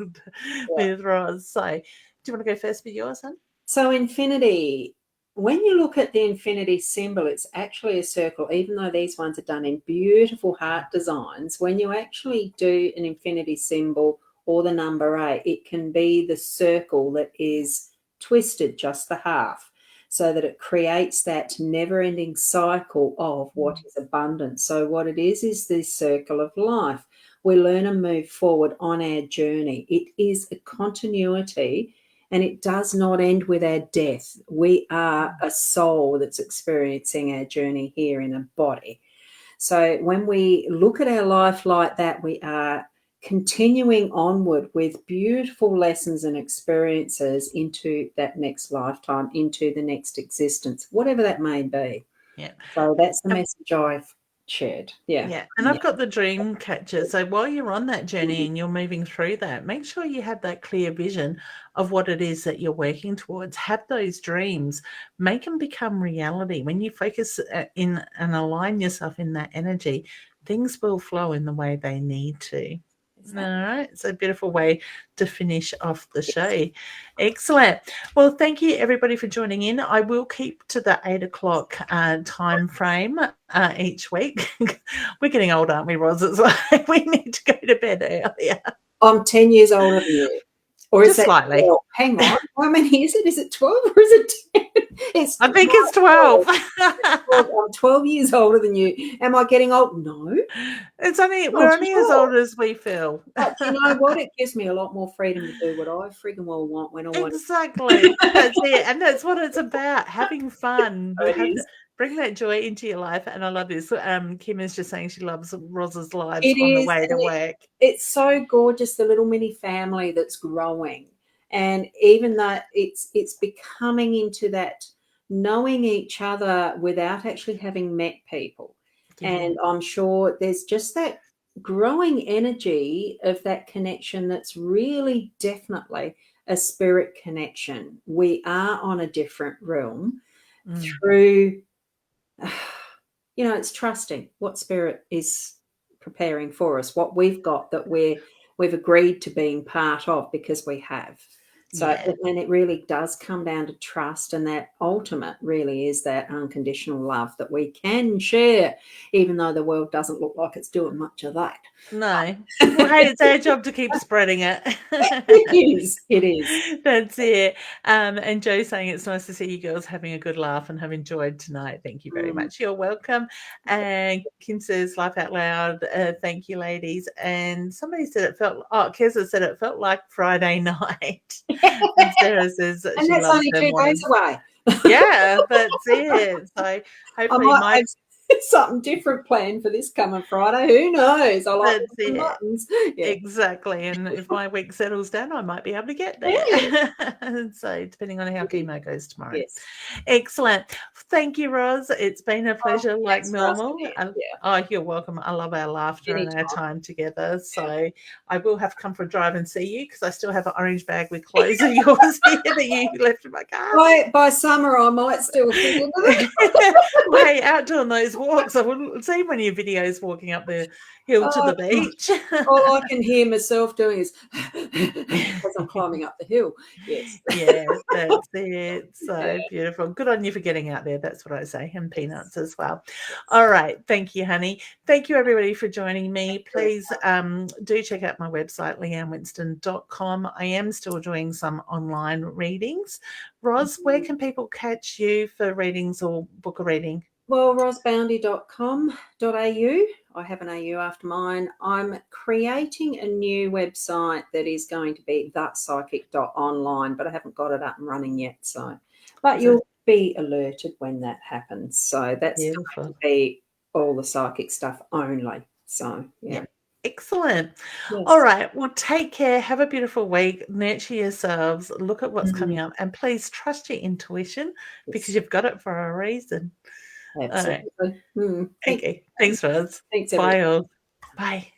with Roz. So do you want to go first with yours, hon? So infinity, when you look at the infinity symbol, it's actually a circle, even though these ones are done in beautiful heart designs. When you actually do an infinity symbol or the number 8, it can be the circle that is twisted just the half, so that it creates that never-ending cycle of what is abundance. So what it is this circle of life. We learn and move forward on our journey. It is a continuity, and it does not end with our death. We are a soul that's experiencing our journey here in a body. So when we look at our life like that, we are continuing onward with beautiful lessons and experiences into that next lifetime, into the next existence, whatever that may be. Yeah. So that's the message I've shared. Yeah. Yeah. And I've got the dream catcher. So while you're on that journey and you're moving through that, make sure you have that clear vision of what it is that you're working towards. Have those dreams, make them become reality. When you focus in and align yourself in that energy, things will flow in the way they need to. All right. It's a beautiful way to finish off the show. Excellent. Well, thank you everybody for joining in. I will keep to the 8 o'clock time frame each week. We're getting old, aren't we, Roz? It's like we need to go to bed earlier. I'm 10 years older than you. Or Just slightly. 12? Hang on. How many is it? Is it 12 or is it 10? I think it's 12. I'm 12 years older than you. Am I getting old? No. We're only as old as we feel. But you know what? It gives me a lot more freedom to do what I friggin' well want when I want. Exactly. That's it. And that's what it's about, having fun. Bring that joy into your life. And I love this. Kim is just saying she loves Roz's lives on the way to work. It's so gorgeous, the little mini family that's growing. And even though it's becoming into that knowing each other without actually having met people. Yeah. And I'm sure there's just that growing energy of that connection that's really definitely a spirit connection. We are on a different realm through, you know, it's trusting what spirit is preparing for us, what we've got that we've agreed to being part of because we have. So, and it really does come down to trust, and that ultimate really is that unconditional love that we can share, even though the world doesn't look like it's doing much of that. No. Well, hey, it's our job to keep spreading it. It is. That's it. And Joe's saying it's nice to see you girls having a good laugh and have enjoyed tonight. Thank you very much. You're welcome. And Kim says, laugh out loud. Thank you, ladies. And somebody said Keza said it felt like Friday night. And Sarah says and that's only 2 days away. Yeah, that's it. So hopefully something different planned for this coming Friday. Who knows? I like the buttons. Yeah. Exactly. And if my week settles down, I might be able to get there. So depending on how chemo goes tomorrow. Yes. Excellent. Thank you, Roz. It's been a pleasure like normal. Oh, you're welcome. I love our laughter and our time together. So I will have to come for a drive and see you because I still have an orange bag with clothes of yours here that you left in my car. By summer, I might still think of it. Hey, out doing those walks. I wouldn't see one of your videos walking up the hill to the beach. All I can hear myself doing is as I'm climbing up the hill. Yes. Yeah, that's it. So beautiful. Good on you for getting out there. That's what I say. And peanuts as well. All right. Thank you, honey. Thank you, everybody, for joining me. Please do check out my website, leannewinston.com. I am still doing some online readings. Roz, where can people catch you for readings or book a reading? Well, rosboundy.com.au. I have an AU after mine. I'm creating a new website that is going to be thatpsychic.online, but I haven't got it up and running yet. But you'll be alerted when that happens. So that's going to be all the psychic stuff only. So, yeah. Excellent. Yes. All right. Well, take care. Have a beautiful week. Nurture yourselves. Look at what's coming up. And please trust your intuition because you've got it for a reason. Absolutely. All right. Okay. Thanks, Roz. Thanks, bye all. Bye.